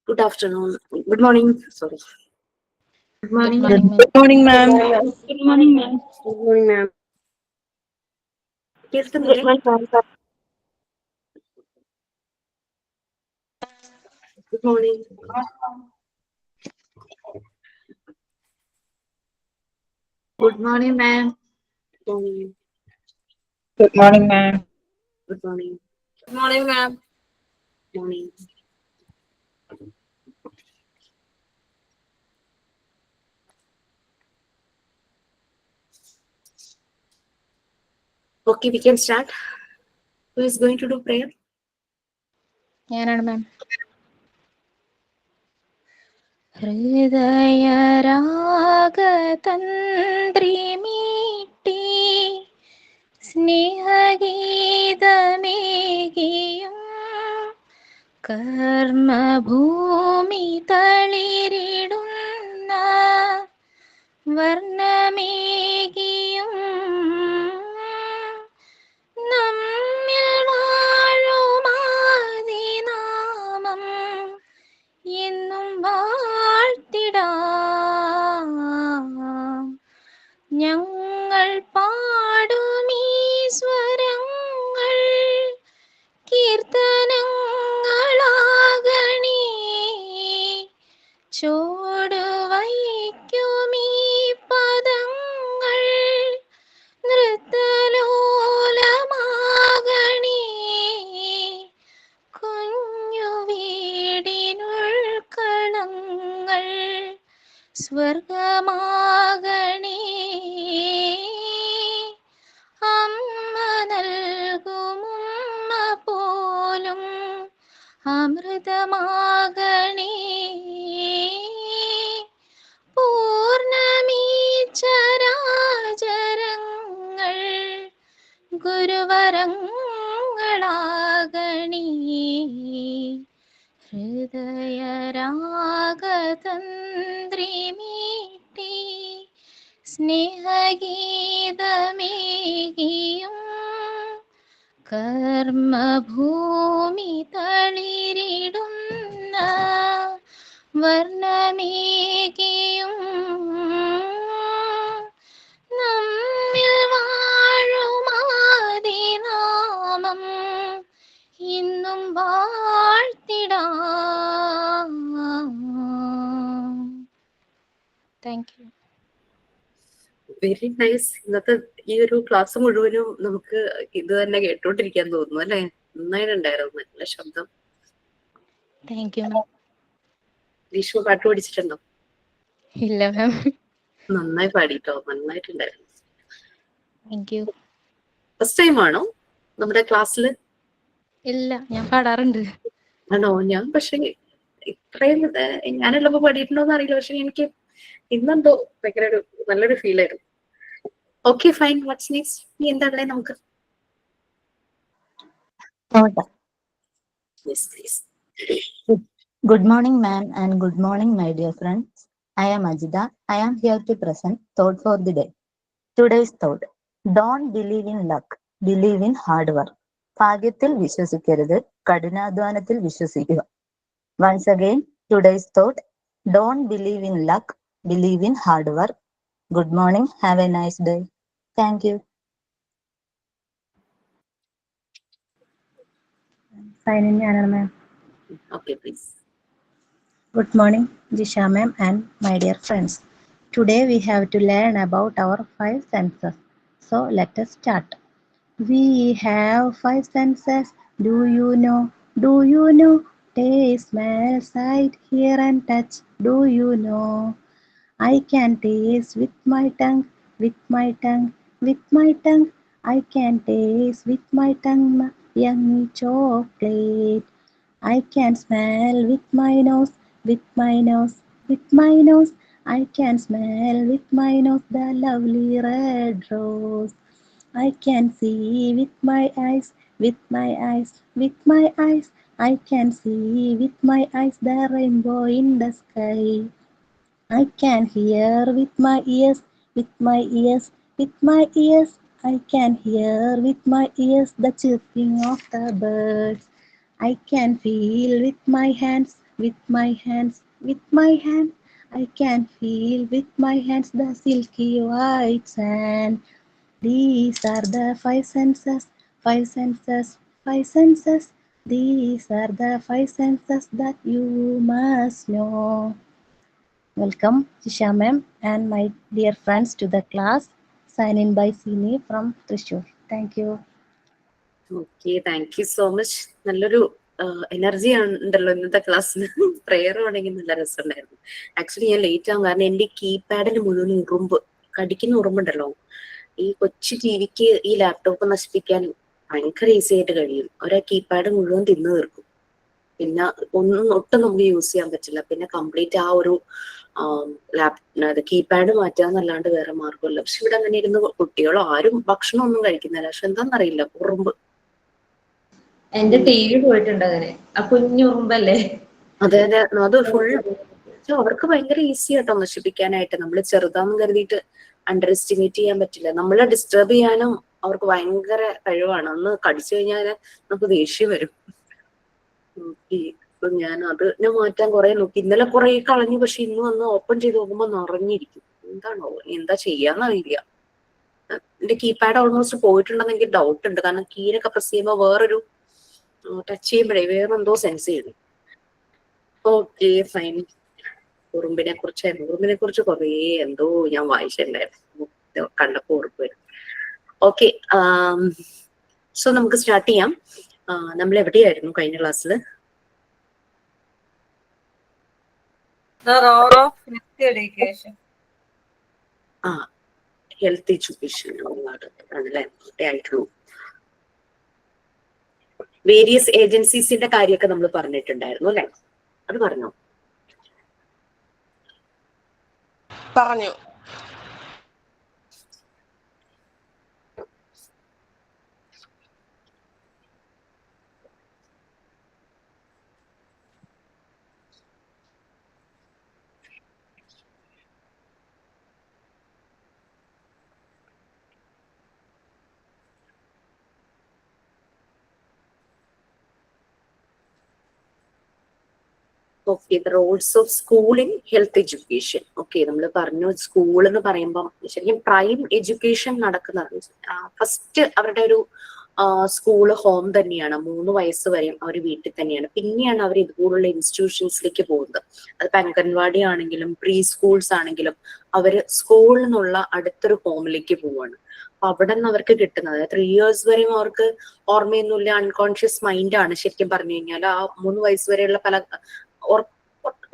Good afternoon. Good morning. Sorry. Good morning, Good ma'am. morning, ma'am. Good morning, ma'am. Good morning, ma'am. കേൾക്കുന്നില്ലേ? Good morning. Good morning, ma'am. Good morning. Good morning, ma'am. Good morning. Good morning, ma'am. Morning. Okay, we can start. Who is going to do prayer? ഞാനാണ് മാം. ഹൃദയരാഗതന്ത്രിമീട്ടി സ്നേഹഗീതമേകിയും കർമ്മഭൂമി തളിരിടുന്ന വർണ്ണമേകിയും നമ്മിൽ വാഴുമാതിനാമം എന്നും വാഴ്ത്തിടാം. ഞങ്ങൾ പാടുമീ സ്വരങ്ങൾ കീർത്തനങ്ങളാകണേ. ചുവടുവയ്ക്കുമീ പദങ്ങൾ നൃത്തലോലമാകണേ. കുഞ്ഞു വീടിനുൾക്കളങ്ങൾ സ്വർഗമാകണേ. അമ്മ നൽകുമുമ്മ പോലും അമൃതമാകണേ. പൂർണ്ണമീ ചരാചരങ്ങൾ ഗുരുവരങ്ങളാകണേ. ഹൃദയരാഗതന്ത്രിമീട്ടി സ്നേഹഗീതമേകിയും കർമ്മഭൂമി തളിരിടുന്ന വർണ്ണമേകിയും നമ്മിൽ വാഴുമാതിനാമം ഇന്നും വാഴ്ത്തിടാം. Thank you. Very nice. ഇന്നത്തെ ഈ ഒരു ക്ലാസ് മുഴുവനും നമുക്ക് ഇത് തന്നെ കേട്ടോണ്ടിരിക്കാൻ തോന്നുന്നു അല്ലെ? നന്നായിട്ടുണ്ടായിരുന്നു. നല്ല ശബ്ദം. Thank you ma'am. ഗ്രീഷ്മ പാട്ട് പഠിച്ചിട്ടുണ്ടോ? ഇല്ല മാം. നന്നായി പാടിട്ടോ. നന്നായിട്ടുണ്ടായിരുന്നു. Thank you. ഫസ്റ്റ് ടൈം ആണോ നമ്മുടെ ക്ലാസ്സിൽ? ഇല്ല, ഞാൻ പാടാറുണ്ട്. ആണോ? ഞാൻ പക്ഷെ ഇത്രയും ഞാനുള്ളപ്പോ പാടിയിട്ടുണ്ടോന്ന് അറിയില്ല. പക്ഷെ എനിക്ക് ഇന്നെന്തോ ഭയങ്കര ഒരു നല്ലൊരു ഫീൽ ആയിരുന്നു. Okay fine. What's next? നീ എന്താ നമുക്ക്? Yes, please. Good morning, ma'am, and good morning, my dear friends. I am Ajita. I am here to present thought for the day. Today's thought: don't believe in luck, believe in hard work. ഭാഗ്യത്തിൽ വിശ്വസിക്കരുത്, കഠിനാധ്വാനത്തിൽ വിശ്വസിക്കുക. Once again, today's thought: don't believe in luck, believe in hard work. Good morning. Have a nice day. Thank you. Sign in, Anna ma'am. Okay, please. Good morning, Jisha ma'am and my dear friends. Today we have to learn about our 5 senses. So let us start. We have 5 senses. Do you know? Do you know? Taste, smell, sight, hear and touch. Do you know? I can taste with my tongue, with my tongue, with my tongue. I can taste with my tongue yummy chocolate. I can smell with my nose, with my nose, with my nose. I can smell with my nose the lovely red rose. I can see with my eyes, with my eyes, with my eyes. I can see with my eyes the rainbow in the sky. I can hear with my ears, with my ears, with my ears. I can hear with my ears the chirping of the birds. I can feel with my hands, with my hands, with my hand. I can feel with my hands the silky white sand. These are the five senses, five senses, five senses. These are the five senses that you must know. Welcome, Jisha ma'am and my dear friends to the class. Sign in by Sini from Trishur. Thank you. Okay, thank you so much. നല്ലൊരു energy ഉണ്ടല്ലോ ഇന്നത്തെ ക്ലാസ്സിന്. Prayer ആണെങ്കിൽ നല്ല രസമുണ്ടായിരുന്നു. Actually ഞാൻ late ആവും, കാരണം എന്റെ കീപാഡിൽ മുഴുവൻ ഉറുമ്പ്, കടിക്കുന്ന ഉറുമ്പുണ്ടല്ലോ. ഈ കൊച്ചു ടിവിക്ക് ഈ ലാപ്ടോപ്പ് നശിപ്പിക്കാൻ ഭയങ്കര ഈസി ആയിട്ട് കഴിയും. അവരാ കീപാഡ് മുഴുവൻ തിന്നു തീർക്കും. പിന്നെ ഒട്ടും നമുക്ക് യൂസ് ചെയ്യാൻ പറ്റില്ല. പിന്നെ കംപ്ലീറ്റ് ആ ഒരു കീപാഡ് മാറ്റാന്നല്ലാണ്ട് വേറെ മാർഗമില്ല. പക്ഷെ ഇവിടെ അങ്ങനെ ഇരുന്ന് കുട്ടികളോ ആരും ഭക്ഷണം ഒന്നും കഴിക്കുന്നില്ല. പക്ഷെ എന്താണെന്നറിയില്ല, ഉറുമ്പ്. എന്റെ ടി വി പോയിട്ടുണ്ട് അങ്ങനെ. ആ കുഞ്ഞു ഉറുമ്പല്ലേ? അതെ അതെ, അത് ഫുൾ. അവർക്ക് ഭയങ്കര ഈസി ആട്ടോ നശിപ്പിക്കാനായിട്ട്. നമ്മൾ ചെറുതാന്ന് കരുതിയിട്ട് അണ്ടർ എസ്റ്റിമേറ്റ് ചെയ്യാൻ പറ്റില്ല. നമ്മളെ ഡിസ്റ്റർബ് ചെയ്യാനും അവർക്ക് ഭയങ്കര കഴിവാണ്. ഒന്ന് കടിച്ചു കഴിഞ്ഞാൽ നമുക്ക് ദേഷ്യം വരും. ഞാൻ അതിനെ മാറ്റാൻ കുറെ നോക്കി. ഇന്നലെ കുറെ കളഞ്ഞു, പക്ഷെ ഇന്ന് വന്ന് ഓപ്പൺ ചെയ്ത് നോക്കുമ്പോ നിറഞ്ഞിരിക്കും. എന്താണോ, എന്താ ചെയ്യാന്നറിയില്ല. എന്റെ കീപാഡ് ഓൾമോസ്റ്റ് പോയിട്ടുണ്ടെന്ന് എനിക്ക് ഡൗട്ട് ഉണ്ട്. കാരണം കീഴൊക്കെ പ്രസ് ചെയ്യുമ്പോൾ വേറൊരു ടച്ച് ചെയ്യുമ്പോഴേ വേറെ എന്തോ സെൻസ് ചെയ്യുന്നു. Okay fine. ഉറുമ്പിനെ കുറിച്ച് കുറേ എന്തോ ഞാൻ വായിച്ചിട്ടുണ്ടായിരുന്നു, കണ്ടപ്പോ ഉറുമ്പ് വരും. ഓക്കെ, സോ നമുക്ക് സ്റ്റാർട്ട് ചെയ്യാം. നമ്മൾ എവിടെയായിരുന്നു കഴിഞ്ഞ ക്ലാസ്സിൽ? ഹെൽത്ത് എഡ്യൂക്കേഷൻ ആണല്ലേ ആയിട്ടുള്ളൂ. വേരിയസ് ഏജൻസീസിന്റെ കാര്യമൊക്കെ നമ്മൾ പറഞ്ഞിട്ടുണ്ടായിരുന്നു അല്ലെ? അത് പറഞ്ഞോ? പറഞ്ഞു. Okay, the Rolls of school in health education. Okay, നമ്മൾ പറഞ്ഞു സ്കൂൾ എന്ന് പറയുമ്പം ശരിക്കും പ്രൈം എഡ്യൂക്കേഷൻ നടക്കുന്നത് ഫസ്റ്റ് അവരുടെ ഒരു സ്കൂള് ഹോം തന്നെയാണ്. 3 വയസ്സ് വരെയും അവർ വീട്ടിൽ തന്നെയാണ്. പിന്നെയാണ് അവർ ഇതുപോലുള്ള ഇൻസ്റ്റിറ്റ്യൂഷൻസിലേക്ക് പോകുന്നത്. അതിപ്പോ അംഗൻവാടി ആണെങ്കിലും പ്രീ സ്കൂൾസ് ആണെങ്കിലും അവര് സ്കൂളിൽ നിന്നുള്ള അടുത്തൊരു ഹോമിലേക്ക് പോവാണ്. അപ്പൊ അവിടെ നിന്ന് അവർക്ക് കിട്ടുന്നത് 3 years വരെയും അവർക്ക് ഓർമ്മയൊന്നുമില്ല, അൺകോൺഷ്യസ് മൈൻഡാണ് ശരിക്കും പറഞ്ഞു കഴിഞ്ഞാൽ. ആ 3 വയസ്സ് വരെയുള്ള പല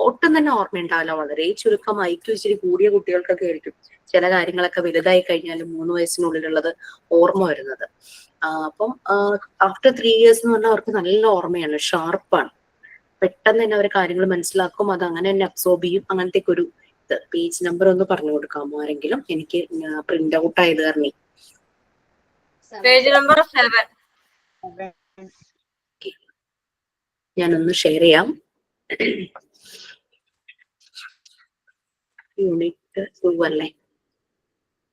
ഒട്ടും തന്നെ ഓർമ്മയുണ്ടാവില്ല. വളരെ ചുരുക്കം IQ ഇച്ചിരി കൂടിയ കുട്ടികൾക്കൊക്കെ ആയിരിക്കും ചില കാര്യങ്ങളൊക്കെ വലുതായി കഴിഞ്ഞാലും 3 വയസ്സിനുള്ളിലുള്ളത് ഓർമ്മ വരുന്നത്. അപ്പം ആഫ്റ്റർ 3 years എന്ന് പറഞ്ഞാൽ അവർക്ക് നല്ല ഓർമ്മയാണ്, ഷാർപ്പാണ്. പെട്ടെന്ന് തന്നെ അവർ കാര്യങ്ങൾ മനസ്സിലാക്കും, അത് അങ്ങനെ തന്നെ അബ്സോർബ് ചെയ്യും. അങ്ങനത്തെ ഒരു പേജ് നമ്പർ ഒന്ന് പറഞ്ഞു കൊടുക്കാമോ ആരെങ്കിലും? എനിക്ക് പ്രിന്റ് ഔട്ട് ആയത് കാരണം. Page number 7. ഞാനൊന്ന് ഷെയർ ചെയ്യാം. യൂണിറ്റ് 2 അല്ലേ?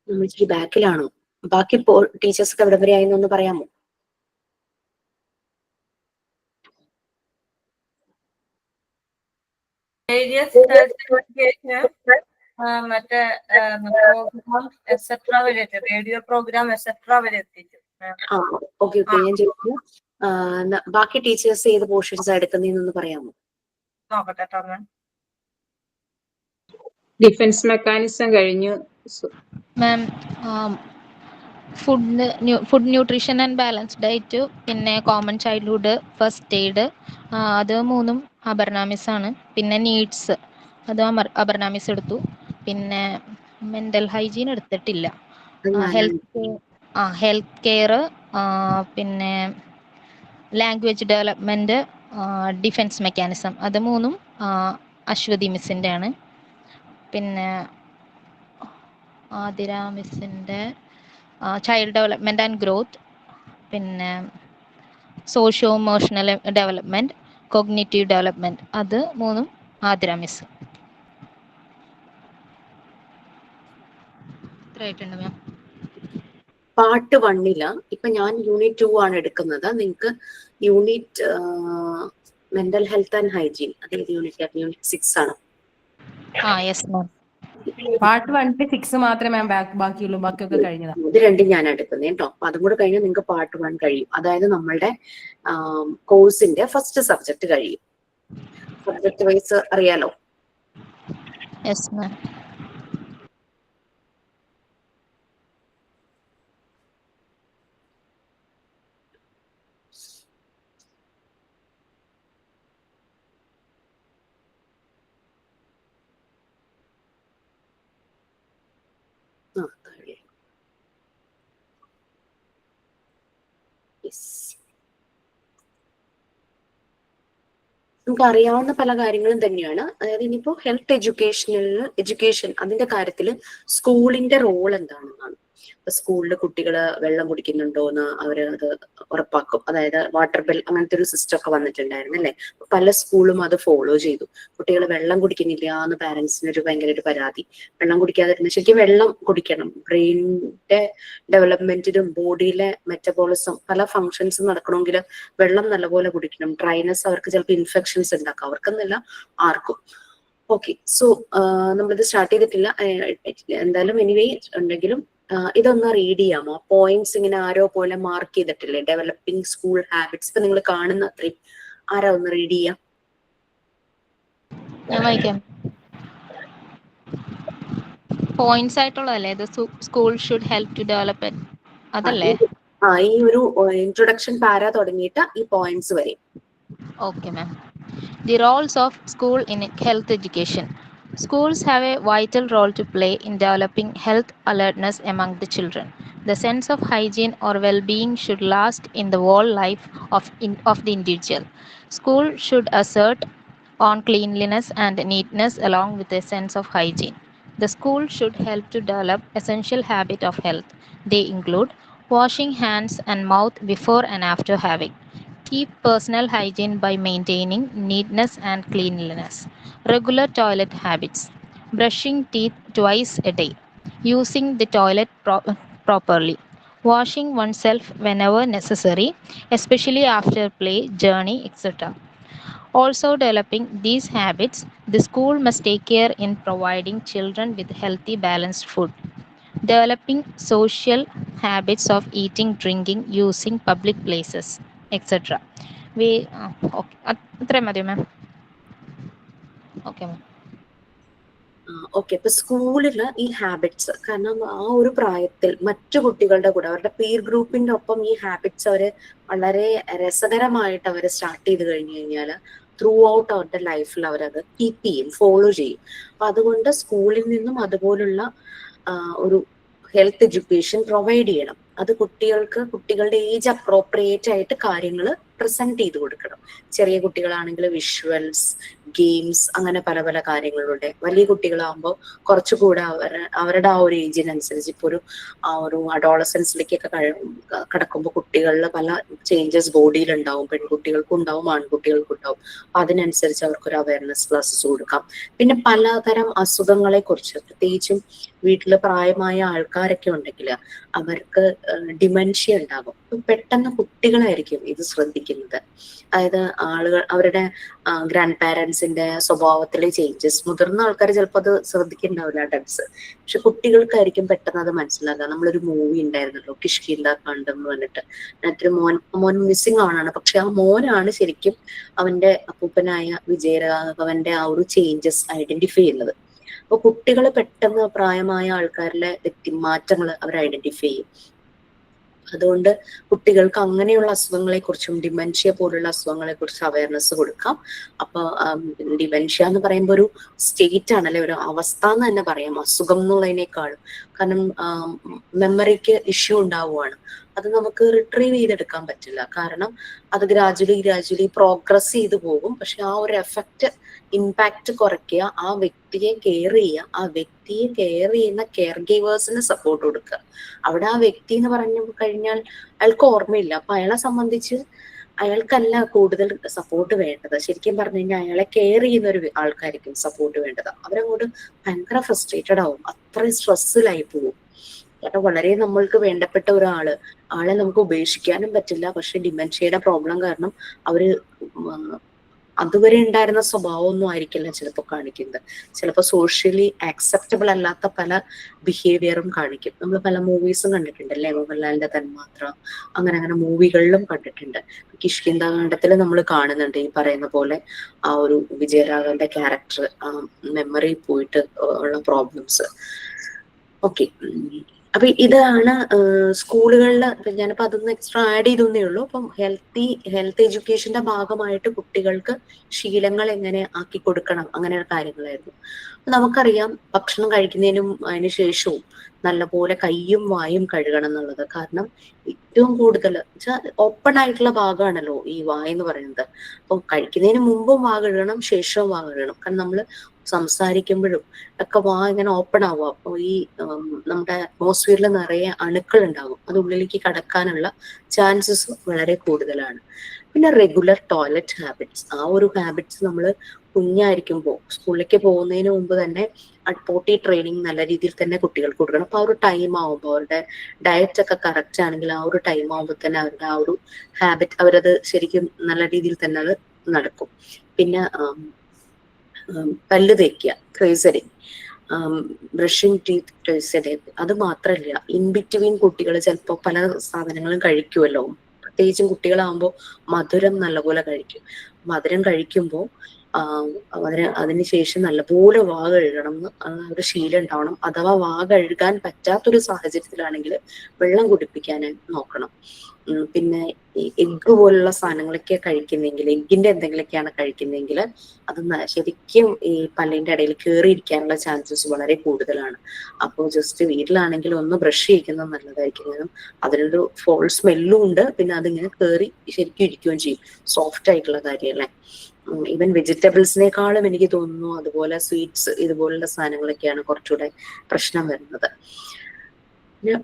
നമ്മൾ ഇച്ചിരി ബാക്കിലാണോ? ബാക്കി ടീച്ചേഴ്സ് ഒക്കെ എവിടെ വരെ ആയി എന്നൊന്ന് പറയാമോ? മറ്റേ പ്രോഗ്രാം എക്സെട്ര വരെ, റേഡിയോ പ്രോഗ്രാം എക്സെട്ര വരെ എത്തിച്ചു. ഓക്കെ ഞാൻ ചോദിച്ചു, ബാക്കി ടീച്ചേഴ്സ് ഏത് പോർഷൻസ് എടുക്കുന്നതെന്നൊന്ന് പറയാമോ? നോക്കട്ടെ. ഡിഫൻസ് മെക്കാനിസം കഴിഞ്ഞു ma'am. Food nutrition and balance diet, പിന്നെ കോമൺ ചൈൽഡ്ഹുഡ്, ഫസ്റ്റ് എയ്ഡ്, അത് 3ഉം അപർണാമിസാണ്. പിന്നെ നീഡ്സ് അത് അപർണാമിസ് എടുത്തു. പിന്നെ മെന്റൽ ഹൈജീൻ എടുത്തിട്ടില്ല. ഹെൽത്ത് കെയർ, പിന്നെ ലാംഗ്വേജ് ഡെവലപ്മെന്റ്, ഡിഫൻസ് മെക്കാനിസം, അത് 3ഉം അശ്വതി മിസ്സിൻ്റെ ആണ്. പിന്നെ ആതിര മിസ്സിൻ്റെ ചൈൽഡ് ഡെവലപ്മെന്റ് ആൻഡ് ഗ്രോത്ത്, പിന്നെ socio emotional development, cognitive development, അത് 3ഉം ആതിര മിസ്. ഇത്രയായിട്ടുണ്ട് മാം. പാർട്ട് 1 ഇപ്പൊ ഞാൻ യൂണിറ്റ് 2 ആണ് എടുക്കുന്നത്. നിങ്ങൾക്ക് unit mental health and hygiene, അത് ഏത് യൂണിറ്റ്? യൂണിറ്റ് 6 ആണ്. Yes ma'am. പാർട്ട് 1 6 മാത്രമേ മാം ബാക്കിയുള്ളൂ, ബാക്കിയൊക്കെ കഴിഞ്ഞതാ. ഇത് രണ്ടും ഞാൻ എടുക്കുന്നത് കേട്ടോ. അപ്പൊ അതും കൂടെ കഴിഞ്ഞാൽ നിങ്ങൾക്ക് പാർട്ട് 1 കഴിയും. അതായത് നമ്മളുടെ കോഴ്സിന്റെ ഫസ്റ്റ് സബ്ജക്ട് കഴിയും. സബ്ജക്ട് വൈസ് അറിയാലോ. Yes ma'am. നമുക്ക് അറിയാവുന്ന പല കാര്യങ്ങളും തന്നെയാണ്. അതായത് ഇനിയിപ്പോ ഹെൽത്ത് എഡ്യൂക്കേഷൻ അതിന്റെ കാര്യത്തിൽ സ്കൂളിന്റെ റോൾ എന്താണെന്നാണ്. ഇപ്പൊ സ്കൂളിൽ കുട്ടികള് വെള്ളം കുടിക്കുന്നുണ്ടോന്ന് അവര് അത് ഉറപ്പാക്കും. അതായത് വാട്ടർ ബെൽ അങ്ങനത്തെ ഒരു സിസ്റ്റം ഒക്കെ വന്നിട്ടുണ്ടായിരുന്നു അല്ലെ. പല സ്കൂളും അത് ഫോളോ ചെയ്തു. കുട്ടികൾ വെള്ളം കുടിക്കുന്നില്ല എന്ന് പാരന്റ്സിന് ഒരു ഭയങ്കര ഒരു പരാതി. വെള്ളം കുടിക്കാതിരുന്ന, ശരിക്കും വെള്ളം കുടിക്കണം. ബ്രെയിനിന്റെ ഡെവലപ്മെന്റിനും ബോഡിയിലെ മെറ്റബോളിസം പല ഫങ്ഷൻസും നടക്കണമെങ്കിൽ വെള്ളം നല്ലപോലെ കുടിക്കണം. ഡ്രൈനസ് അവർക്ക് ചിലപ്പോൾ ഇൻഫെക്ഷൻസ് ഉണ്ടാക്കാം, അവർക്കെന്നല്ല ആർക്കും. ഓക്കെ, സോ നമ്മളിത് സ്റ്റാർട്ട് ചെയ്തിട്ടില്ല എന്തായാലും. എനിവേ ഉണ്ടെങ്കിലും ഇതൊന്ന് റീഡ് ചെയ്യാമോ? പോയിന്റ്സ് ഇങ്ങനെ ആരോ പോലെ മാർക്ക് ചെയ്തിട്ടില്ലേ? Developing school habits. ഇപ്പൊ നിങ്ങൾ കാണുന്ന അത്രയും ആരാ ഒന്ന് റീഡ് ചെയ്യാം? ഞാൻ വായിക്കാം. പോയിന്റ്സ് ആയിട്ടുള്ളതല്ലേ ഇത്? School should help to develop അതല്ലേ? ഈ ഒരു ഇൻട്രൊഡക്ഷൻ പാര തുടങ്ങിയിട്ട് ഈ പോയിന്റ്സ് വരെ. Okay, ma'am. The roles of school in health education. Schools have a vital role to play in developing health alertness among the children. The sense of hygiene or well-being should last in the whole life of the individual. School should assert on cleanliness and neatness along with a sense of hygiene. The school should help to develop essential habits of health. They include washing hands and mouth before and after having. Keep personal hygiene by maintaining neatness and cleanliness. Regular toilet habits. Brushing teeth twice a day. Using the toilet properly. Washing oneself whenever necessary, especially after play, journey, etc. Also developing these habits, the school must take care in providing children with healthy, balanced food. Developing social habits of eating, drinking, using public places, etc. അത്രയും മതിയോ മാം? Okay ma'am. Okay, ഇപ്പൊ സ്കൂളില് ഈ habits, കാരണം ആ ഒരു പ്രായത്തിൽ മറ്റു കുട്ടികളുടെ കൂടെ അവരുടെ പീർ ഗ്രൂപ്പിന്റെ ഒപ്പം ഈ ഹാബിറ്റ്സ് അവര് വളരെ രസകരമായിട്ട് അവർ സ്റ്റാർട്ട് ചെയ്ത് കഴിഞ്ഞു കഴിഞ്ഞാൽ ത്രൂ ഔട്ട് അവരുടെ ലൈഫിൽ അവരത് കീപ്പ് ചെയ്യും, ഫോളോ ചെയ്യും. അപ്പൊ അതുകൊണ്ട് സ്കൂളിൽ നിന്നും അതുപോലുള്ള ഒരു ഹെൽത്ത് എഡ്യൂക്കേഷൻ പ്രൊവൈഡ് ചെയ്യണം. അത് കുട്ടികളുടെ ഏജ് അപ്രോപ്രിയേറ്റ് ആയിട്ട് കാര്യങ്ങൾ പ്രസന്റ് ചെയ്ത് കൊടുക്കണം. ചെറിയ കുട്ടികളാണെങ്കിൽ വിഷ്വൽസ്, ഗെയിംസ്, അങ്ങനെ പല പല കാര്യങ്ങളുണ്ട്. വലിയ കുട്ടികളാകുമ്പോൾ കുറച്ചുകൂടെ അവരുടെ ആ ഒരു ഏജിനനുസരിച്ച് ഇപ്പോൾ ഒരു അഡോളസൻസിലേക്കൊക്കെ കടക്കുമ്പോൾ കുട്ടികളിൽ പല ചേഞ്ചസ് ബോഡിയിൽ ഉണ്ടാവും. പെൺകുട്ടികൾക്കും ഉണ്ടാവും, ആൺകുട്ടികൾക്കും ഉണ്ടാവും. അപ്പൊ അതിനനുസരിച്ച് അവർക്കൊരു അവയർനെസ് ക്ലാസ്സസ് കൊടുക്കാം. പിന്നെ പലതരം അസുഖങ്ങളെ കുറിച്ച്, പ്രത്യേകിച്ചും വീട്ടില് പ്രായമായ ആൾക്കാരൊക്കെ ഉണ്ടെങ്കിൽ അവർക്ക് ഡിമെൻഷ്യ ഉണ്ടാകും. പെട്ടെന്ന് കുട്ടികളായിരിക്കും ഇത് ശ്രദ്ധിക്കുന്നത്. അതായത് അവരുടെ ഗ്രാൻഡ് പാരൻസിന്റെ സ്വഭാവത്തിലെ ചേഞ്ചസ്. മുതിർന്ന ആൾക്കാർ ചിലപ്പോൾ അത് ശ്രദ്ധിക്കുന്നുണ്ടാവില്ല, അഡൽട്സ്. പക്ഷെ കുട്ടികൾക്കായിരിക്കും പെട്ടെന്ന് അത് മനസ്സിലാക്കുക. നമ്മളൊരു മൂവി ഉണ്ടായിരുന്നല്ലോ, കിഷ്കിന്ദ കാണ്ഡം എന്ന് പറഞ്ഞിട്ട്, അതിനകത്തൊരു മോൻ മിസ്സിംഗ് ആണ്. പക്ഷെ ആ മോനാണ് ശരിക്കും അവന്റെ അപ്പൂപ്പനായ വിജയരാഘവന്റെ ആ ഒരു ചേഞ്ചസ് ഐഡന്റിഫൈ ചെയ്യുന്നത്. അപ്പൊ കുട്ടികൾ പെട്ടെന്ന് പ്രായമായ ആൾക്കാരിലെ മാറ്റങ്ങൾ അവർ ഐഡന്റിഫൈ ചെയ്യും. അതുകൊണ്ട് കുട്ടികൾക്ക് അങ്ങനെയുള്ള അസുഖങ്ങളെ കുറിച്ചും ഡിമെൻഷ്യ പോലുള്ള അസുഖങ്ങളെ കുറിച്ച് അവയർനെസ് കൊടുക്കാം. അപ്പൊ ഡിമെൻഷ്യ എന്ന് പറയുമ്പോൾ ഒരു സ്റ്റേറ്റ് ആണല്ലേ, ഒരു അവസ്ഥ എന്ന് തന്നെ പറയാം, അസുഖം എന്നുള്ളതിനേക്കാളും. കാരണം മെമ്മറിക്ക് ഇഷ്യൂ ഉണ്ടാവുകയാണ്. അത് നമുക്ക് റിട്രീവ് ചെയ്തെടുക്കാൻ പറ്റില്ല. കാരണം അത് ഗ്രാജുവലി പ്രോഗ്രസ് ചെയ്തു പോകും. പക്ഷെ ആ ഒരു എഫക്റ്റ്, ഇമ്പാക്റ്റ് കുറയ്ക്കുക, ആ വ്യക്തിയെ കെയർ ചെയ്യുക, ആ വ്യക്തിയെ കെയർ ചെയ്യുന്ന കെയർ ഗീവേഴ്സിന് സപ്പോർട്ട് കൊടുക്കുക. അവിടെ ആ വ്യക്തി എന്ന് പറഞ്ഞു കഴിഞ്ഞാൽ അയാൾക്ക് ഓർമ്മയില്ല. അപ്പൊ അയാളെ സംബന്ധിച്ച് അയാൾക്കല്ല കൂടുതൽ സപ്പോർട്ട് വേണ്ടത്. ശരിക്കും പറഞ്ഞു കഴിഞ്ഞാൽ അയാളെ കെയർ ചെയ്യുന്ന ഒരു ആൾക്കായിരിക്കും സപ്പോർട്ട് വേണ്ടത്. അവരങ്ങോട്ട് ഭയങ്കര ഫ്രസ്ട്രേറ്റഡ് ആവും, അത്രയും സ്ട്രെസ്സിലായി പോകും. കാരണം വളരെ നമ്മൾക്ക് വേണ്ടപ്പെട്ട ആളെ നമുക്ക് ഉപേക്ഷിക്കാനും പറ്റില്ല. പക്ഷെ ഡിമെൻഷ്യയുടെ പ്രോബ്ലം കാരണം അവര് അതുവരെ ഉണ്ടായിരുന്ന സ്വഭാവമൊന്നും ആയിരിക്കില്ല ചിലപ്പോൾ കാണിക്കുന്നത്. ചിലപ്പോൾ സോഷ്യലി ആക്സെപ്റ്റബിൾ അല്ലാത്ത പല ബിഹേവിയറും കാണിക്കും. നമ്മൾ പല മൂവീസും കണ്ടിട്ടുണ്ടല്ലേ, മോഹൻലാലിന്റെ തന്മാത്ര, അങ്ങനെ മൂവികളിലും കണ്ടിട്ടുണ്ട്. കിഷ്കിന്ധാകാന്ഡത്തിൽ നമ്മൾ കാണുന്നുണ്ട് ഈ പറയുന്ന പോലെ ആ ഒരു വിജയരാഘവന്റെ ക്യാരക്ടർ മെമ്മറി പോയിട്ട് ഉള്ള പ്രോബ്ലംസ്. ഓക്കെ, അപ്പൊ ഇതാണ് സ്കൂളുകളിൽ. ഞാനിപ്പോ അതൊന്ന് എക്സ്ട്രാ ആഡ് ചെയ്തേ ഉള്ളൂ. അപ്പം ഹെൽത്ത് എഡ്യൂക്കേഷന്റെ ഭാഗമായിട്ട് കുട്ടികൾക്ക് ശീലങ്ങൾ എങ്ങനെ ആക്കി കൊടുക്കണം, അങ്ങനെയുള്ള കാര്യങ്ങളായിരുന്നു. നമുക്കറിയാം ഭക്ഷണം കഴിക്കുന്നതിനും അതിന് ശേഷവും നല്ലപോലെ കയ്യും വായും കഴുകണം എന്നുള്ളത്. കാരണം ഏറ്റവും കൂടുതൽ ഓപ്പൺ ആയിട്ടുള്ള ഭാഗമാണല്ലോ ഈ വായെന്ന് പറയുന്നത്. അപ്പൊ കഴിക്കുന്നതിന് മുമ്പും വാ കഴുകണം, ശേഷവും വാ കഴുകണം. കാരണം നമ്മൾ സംസാരിക്കുമ്പോഴും ഒക്കെ വാ ഇങ്ങനെ ഓപ്പൺ ആവുക. അപ്പോൾ ഈ നമ്മുടെ അറ്റ്മോസ്ഫിയറിൽ നിറയെ അണുക്കൾ ഉണ്ടാകും, അത് ഉള്ളിലേക്ക് കടക്കാനുള്ള ചാൻസസ് വളരെ കൂടുതലാണ്. പിന്നെ റെഗുലർ ടോയ്ലറ്റ് ഹാബിറ്റ്സ്, ആ ഒരു ഹാബിറ്റ്സ് നമ്മൾ കുഞ്ഞായിരിക്കുമ്പോൾ സ്കൂളിലേക്ക് പോകുന്നതിന് മുമ്പ് തന്നെ പോട്ടി ട്രെയിനിങ് നല്ല രീതിയിൽ തന്നെ കുട്ടികൾക്ക് കൊടുക്കണം. അപ്പൊ ആ ഒരു ടൈം ആവുമ്പോൾ അവരുടെ ഡയറ്റ് ഒക്കെ കറക്റ്റ് ആണെങ്കിൽ ആ ഒരു ടൈം ആവുമ്പോൾ തന്നെ അവരുടെ ആ ഒരു ഹാബിറ്റ് അവരത് ശരിക്കും നല്ല രീതിയിൽ തന്നെ അത് നടക്കും. പിന്നെ പല്ല് തേക്കുക, ട്രേസറിങ്, ബ്രഷിങ് ടീത്ത്, ട്രേസറിങ്. അത് മാത്രമല്ല, ഇൻ ബിറ്റ്വീൻ കുട്ടികൾ ചിലപ്പോൾ പല സാധനങ്ങളും കഴിക്കുമല്ലോ. പ്രത്യേകിച്ചും കുട്ടികളാകുമ്പോൾ മധുരം നല്ലപോലെ കഴിക്കും. മധുരം കഴിക്കുമ്പോൾ അതിനുശേഷം നല്ലപോലെ വാ കഴുകണം എന്ന് ഒരു ശീലം ഉണ്ടാവണം. അഥവാ വാ കഴുകാൻ പറ്റാത്തൊരു സാഹചര്യത്തിലാണെങ്കിൽ വെള്ളം കുടിപ്പിക്കാനായി നോക്കണം. പിന്നെ എഗ്ഗ് പോലുള്ള സാധനങ്ങളൊക്കെ കഴിക്കുന്നെങ്കിൽ, എഗ്ഗിന്റെ എന്തെങ്കിലുമൊക്കെയാണ് കഴിക്കുന്നെങ്കിൽ അത് ശരിക്കും ഈ പല്ലിന്റെ ഇടയിൽ കയറിയിരിക്കാനുള്ള ചാൻസസ് വളരെ കൂടുതലാണ്. അപ്പോൾ ജസ്റ്റ് വീട്ടിലാണെങ്കിൽ ഒന്ന് ബ്രഷ് ചെയ്യിക്കുന്നത് നല്ലതായിരിക്കും. കാരണം അതിനൊരു ഫോൾ സ്മെല്ലും ഉണ്ട്, പിന്നെ അതിങ്ങനെ കയറി ശരിക്കും ഇരിക്കുകയും ചെയ്യും. സോഫ്റ്റ് ആയിട്ടുള്ള കാര്യമല്ലേ. ഈവൻ വെജിറ്റബിൾസിനേക്കാളും എനിക്ക് തോന്നുന്നു അതുപോലെ സ്വീറ്റ്സ് ഇതുപോലുള്ള സാധനങ്ങളൊക്കെയാണ് കുറച്ചുകൂടെ പ്രശ്നം വരുന്നത്.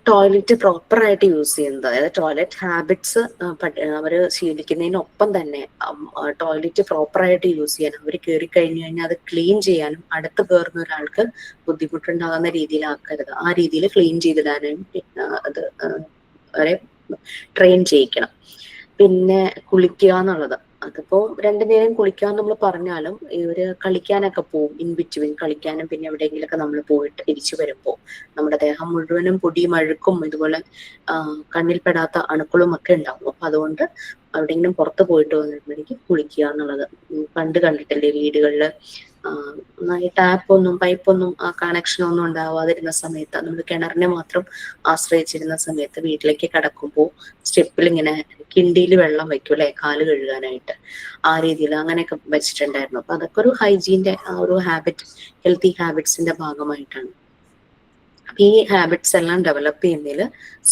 ടോയ്ലറ്റ് പ്രോപ്പർ ആയിട്ട് യൂസ് ചെയ്യുന്നത്, അതായത് ടോയ്ലറ്റ് ഹാബിറ്റ്സ് അവർ ശീലിക്കുന്നതിനൊപ്പം തന്നെ ടോയ്ലറ്റ് പ്രോപ്പർ ആയിട്ട് യൂസ് ചെയ്യാനും, അവർ കയറി കഴിഞ്ഞു കഴിഞ്ഞാൽ അത് ക്ലീൻ ചെയ്യാനും അടുത്ത് കയറുന്ന ഒരാൾക്ക് ബുദ്ധിമുട്ടുണ്ടാകുന്ന രീതിയിലാക്കരുത്. ആ രീതിയിൽ ക്ലീൻ ചെയ്തിടാനും അത് അവരെ ട്രെയിൻ ചെയ്യിക്കണം. പിന്നെ കുളിക്കുക എന്നുള്ളത്, അതിപ്പോ രണ്ടുനേരം കുളിക്കാൻ നമ്മൾ പറഞ്ഞാലും ഇവര് കളിക്കാനൊക്കെ പോകും, ഇൻ ബിറ്റ്വീൻ കളിക്കാനും പിന്നെ എവിടെയെങ്കിലൊക്കെ നമ്മൾ പോയിട്ട് തിരിച്ചു വരുമ്പോൾ നമ്മുടെ ദേഹം മുഴുവനും പൊടിയും അഴുക്കും ഇതുപോലെ കണ്ണിൽപ്പെടാത്ത അണുക്കളും ഒക്കെ ഉണ്ടാവും. അപ്പൊ അതുകൊണ്ട് എവിടെയെങ്കിലും പുറത്ത് പോയിട്ട് വന്നിട്ടുണ്ടെങ്കിൽ കുളിക്കുക എന്നുള്ളത് പണ്ട് കണ്ടിട്ടില്ലേ വീടുകളില് ടാപ്പൊന്നും പൈപ്പൊന്നും കണക്ഷനൊന്നും ഉണ്ടാവാതിരുന്ന സമയത്ത്, നമ്മൾ കിണറിനെ മാത്രം ആശ്രയിച്ചിരുന്ന സമയത്ത് വീട്ടിലേക്ക് കടക്കുമ്പോൾ സ്റ്റെപ്പിൽ ഇങ്ങനെ കിണ്ടിയിൽ വെള്ളം വെക്കും അല്ലെ, കാല് കഴുകാനായിട്ട്. ആ രീതിയിൽ അങ്ങനെയൊക്കെ വെച്ചിട്ടുണ്ടായിരുന്നു. അപ്പൊ അതൊക്കെ ഒരു ഹൈജീന്റെ ആ ഒരു ഹാബിറ്റ്, ഹെൽത്തി ഹാബിറ്റ്സിന്റെ ഭാഗമായിട്ടാണ്. ഈ ഹാബിറ്റ്സ് എല്ലാം ഡെവലപ്പ് ചെയ്യുന്നതിൽ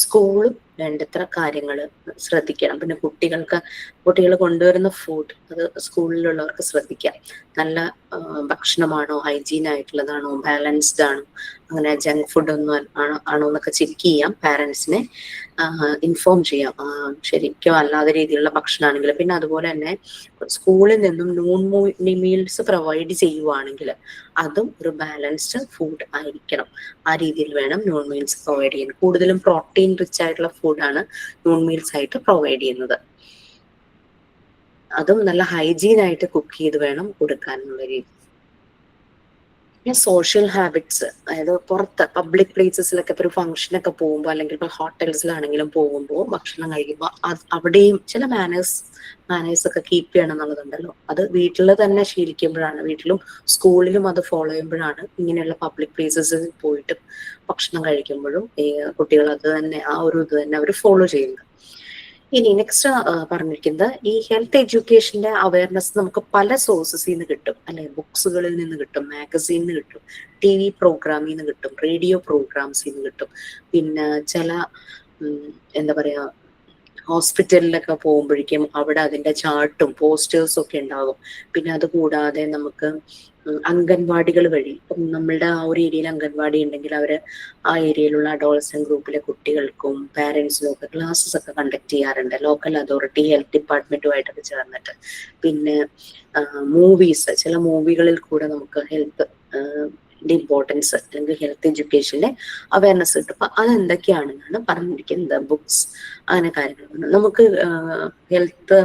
സ്കൂളും വേണ്ടത്ര കാര്യങ്ങൾ ശ്രദ്ധിക്കണം. പിന്നെ കുട്ടികൾ കൊണ്ടുവരുന്ന ഫുഡ് അത് സ്കൂളിലുള്ളവർക്ക് ശ്രദ്ധിക്കാം. നല്ല ഭക്ഷണമാണോ, ഹൈജീൻ ആയിട്ടുള്ളതാണോ, ബാലൻസ്ഡ് ആണോ, അങ്ങനെ ജങ്ക് ഫുഡ് ഒന്നും ആണോ എന്നൊക്കെ ചെക്ക് ചെയ്യാം. പാരന്റ്സിനെ ഇൻഫോം ചെയ്യാം ശരിക്കും അല്ലാത്ത രീതിയിലുള്ള ഭക്ഷണമാണെങ്കിൽ. പിന്നെ അതുപോലെ തന്നെ സ്കൂളിൽ നിന്നും നോൺ മീൽസ് പ്രൊവൈഡ് ചെയ്യുവാണെങ്കിൽ അതും ഒരു ബാലൻസ്ഡ് ഫുഡ് ആയിരിക്കണം. ആ രീതിയിൽ വേണം നോൺ മീൽസ് പ്രൊവൈഡ് ചെയ്യാൻ. കൂടുതലും പ്രോട്ടീൻ റിച്ച് ആയിട്ടുള്ള ഫുഡാണ് നോൺ മീൽസ് ആയിട്ട് പ്രൊവൈഡ് ചെയ്യുന്നത്. അതും നല്ല ഹൈജീൻ ആയിട്ട് കുക്ക് ചെയ്ത് വേണം കൊടുക്കാനുള്ള രീതി. പിന്നെ സോഷ്യൽ ഹാബിറ്റ്സ്, അതായത് പുറത്ത് പബ്ലിക് പ്ലേസസിലൊക്കെ ഇപ്പോൾ ഒരു ഫംഗ്ഷനൊക്കെ പോകുമ്പോൾ അല്ലെങ്കിൽ ഇപ്പോൾ ഹോട്ടൽസിലാണെങ്കിലും പോകുമ്പോൾ ഭക്ഷണം കഴിക്കുമ്പോൾ അവിടെയും ചില മാനേഴ്സ് ഒക്കെ കീപ്പ് ചെയ്യണം എന്നുള്ളതുണ്ടല്ലോ. അത് വീട്ടിൽ തന്നെ ശീലിക്കുമ്പോഴാണ്, വീട്ടിലും സ്കൂളിലും അത് ഫോളോ ചെയ്യുമ്പോഴാണ് ഇങ്ങനെയുള്ള പബ്ലിക് പ്ലേസസിൽ പോയിട്ട് ഭക്ഷണം കഴിക്കുമ്പോഴും കുട്ടികൾ അത് തന്നെ ആ ഒരു ഇത് തന്നെ അവർ ഫോളോ ചെയ്യുന്നത്. ഇനി നെക്സ്റ്റ് പറഞ്ഞിരിക്കുന്നത് ഈ ഹെൽത്ത് എഡ്യൂക്കേഷന്റെ അവയർനെസ് നമുക്ക് പല സോഴ്സസിൽ നിന്ന് കിട്ടും അല്ലെ. ബുക്സുകളിൽ നിന്ന് കിട്ടും, മാഗസീനിൽ നിന്ന് കിട്ടും, TV പ്രോഗ്രാമിൽ നിന്ന് കിട്ടും, റേഡിയോ പ്രോഗ്രാംസിൽ നിന്ന് കിട്ടും. പിന്നെ ചില എന്താ പറയാ ഹോസ്പിറ്റലിലൊക്കെ പോകുമ്പോഴേക്കും അവിടെ അതിന്റെ ചാർട്ടും പോസ്റ്റേഴ്സും ഒക്കെ ഉണ്ടാകും. പിന്നെ അത് കൂടാതെ നമുക്ക് അംഗൻവാടികൾ വഴി, ഇപ്പം നമ്മളുടെ ആ ഒരു ഏരിയയിൽ അംഗൻവാടി ഉണ്ടെങ്കിൽ അവര് ആ ഏരിയയിലുള്ള അഡോളസെന്റ് ഗ്രൂപ്പിലെ കുട്ടികൾക്കും പാരന്റ്സിനും ഒക്കെ ക്ലാസ്സസ് ഒക്കെ കണ്ടക്ട് ചെയ്യാറുണ്ട്, ലോക്കൽ അതോറിറ്റി ഹെൽത്ത് ഡിപ്പാർട്ട്മെന്റുമായിട്ടൊക്കെ ചേർന്നിട്ട്. പിന്നെ മൂവീസ്, ചില മൂവികളിൽ കൂടെ നമുക്ക് ഹെൽത്ത് ഇമ്പോർട്ടൻസ് അല്ലെങ്കിൽ ഹെൽത്ത് എഡ്യൂക്കേഷന്റെ അവയർനെസ് കിട്ടും. അപ്പൊ അതെന്തൊക്കെയാണെന്നാണ് പറഞ്ഞിരിക്കുന്നത്. ബുക്സ് അങ്ങനെ കാര്യങ്ങൾ നമുക്ക് ഹെൽത്ത്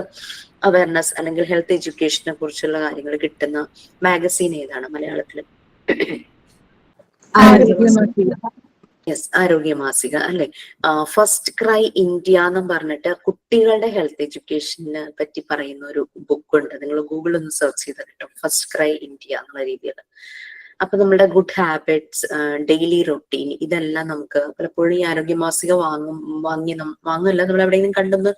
അവയർനെസ് അല്ലെങ്കിൽ ഹെൽത്ത് എഡ്യൂക്കേഷനെ കുറിച്ചുള്ള കാര്യങ്ങൾ കിട്ടുന്ന മാഗസീൻ ഏതാണ് മലയാളത്തിൽ? യെസ്, ആരോഗ്യ മാസിക അല്ലെ. ഫസ്റ്റ് ക്രൈ ഇന്ത്യ എന്നും പറഞ്ഞിട്ട് കുട്ടികളുടെ ഹെൽത്ത് എഡ്യൂക്കേഷനെ പറ്റി പറയുന്ന ഒരു ബുക്ക് ഉണ്ട്. നിങ്ങൾ ഗൂഗിളിൽ ഒന്ന് സെർച്ച് ചെയ്ത് കിട്ടും, ഫസ്റ്റ് ക്രൈ ഇന്ത്യ എന്നുള്ള രീതിയിൽ. അപ്പൊ നമ്മുടെ ഗുഡ് ഹാബിറ്റ്സ്, ഡെയിലി റൊട്ടീൻ, ഇതെല്ലാം നമുക്ക് പലപ്പോഴും ഈ ആരോഗ്യ മാസിക വാങ്ങില്ല, നമ്മൾ എവിടെയെങ്കിലും കണ്ടൊന്ന്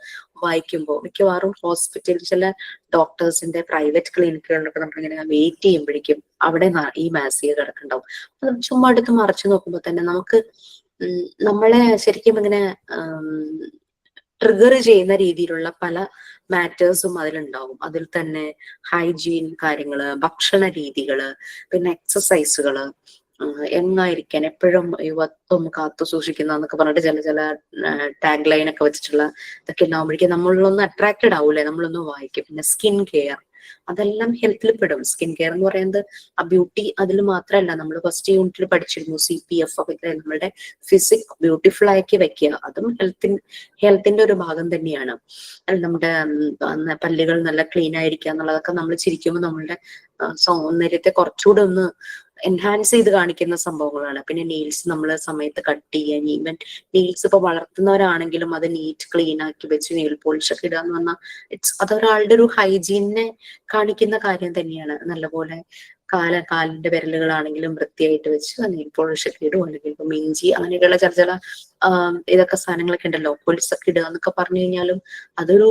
വായിക്കുമ്പോൾ മിക്കവാറും ഹോസ്പിറ്റലിൽ ചില ഡോക്ടേഴ്സിന്റെ പ്രൈവറ്റ് ക്ലിനിക്കുകളിലൊക്കെ നമ്മളിങ്ങനെ വെയിറ്റ് ചെയ്യുമ്പോഴേക്കും അവിടെ ഈ മാസിക കിടക്കുന്നുണ്ടാവും. അത് ചുമ്മാ എടുത്ത് മറച്ചു നോക്കുമ്പോൾ തന്നെ നമുക്ക് നമ്മളെ ശരിക്കും ഇങ്ങനെ ട്രിഗർ ചെയ്യുന്ന രീതിയിലുള്ള പല മാറ്റേഴ്സും അതിലുണ്ടാവും. അതിൽ തന്നെ ഹൈജീൻ കാര്യങ്ങള്, ഭക്ഷണ രീതികള്, പിന്നെ എക്സസൈസുകള്, എങ്ങായിരിക്കാൻ എപ്പോഴും യുവത്വം കാത്തു സൂക്ഷിക്കുന്ന എന്നൊക്കെ പറഞ്ഞിട്ട് ചില ടാഗ് ലൈൻ ഒക്കെ വെച്ചിട്ടുള്ള ഇതൊക്കെ ഉണ്ടാവുമ്പോഴേക്കും നമ്മളൊന്ന് അട്രാക്റ്റഡ് ആവൂലേ, നമ്മളൊന്ന് വായിക്കും. പിന്നെ സ്കിൻ കെയർ, അതെല്ലാം ഹെൽത്തിൽ പെടും. സ്കിൻ കെയർ എന്ന് പറയുന്നത് ആ ബ്യൂട്ടി അതിൽ മാത്രമല്ല, നമ്മൾ ഫസ്റ്റ് യൂണിറ്റിൽ പഠിച്ചിരുന്നു CPF ഒക്കെ, നമ്മുടെ ഫിസിക് ബ്യൂട്ടിഫുൾ ആക്കി വെക്കുക, അതും ഹെൽത്തിന്റെ ഒരു ഭാഗം തന്നെയാണ്. നമ്മുടെ പല്ലുകൾ നല്ല ക്ലീൻ ആയിരിക്കുക എന്നുള്ളതൊക്കെ നമ്മൾ ചിരിക്കുമ്പോൾ നമ്മളുടെ സൗന്ദര്യത്തെ കുറച്ചുകൂടെ ഒന്ന് എൻഹാൻസ് ചെയ്ത് കാണിക്കുന്ന സംഭവങ്ങളാണ്. പിന്നെ നെയിൽസ് നമ്മൾ സമയത്ത് കട്ട് ചെയ്യാൻ, ഈവൻ നെയിൽസ് ഇപ്പൊ വളർത്തുന്നവരാണെങ്കിലും അത് നീറ്റ് ക്ലീൻ ആക്കി വെച്ച് നെയിൽ പോളിഷ് ഒക്കെ ഇടുക എന്ന് പറഞ്ഞാൽ അതൊരാളുടെ ഒരു ഹൈജീനെ കാണിക്കുന്ന കാര്യം തന്നെയാണ്. നല്ലപോലെ കാലിന്റെ വിരലുകളാണെങ്കിലും വൃത്തിയായിട്ട് വെച്ച് നെയിൽ പോളിഷ് ഒക്കെ ഇടും, അല്ലെങ്കിൽ ഇപ്പൊ ഇഞ്ചി അങ്ങനെയൊക്കെയുള്ള ചില ഇതൊക്കെ സാധനങ്ങളൊക്കെ ഉണ്ടല്ലോ, പോളിഷ് ഒക്കെ ഇടുക എന്നൊക്കെ പറഞ്ഞു കഴിഞ്ഞാലും അതൊരു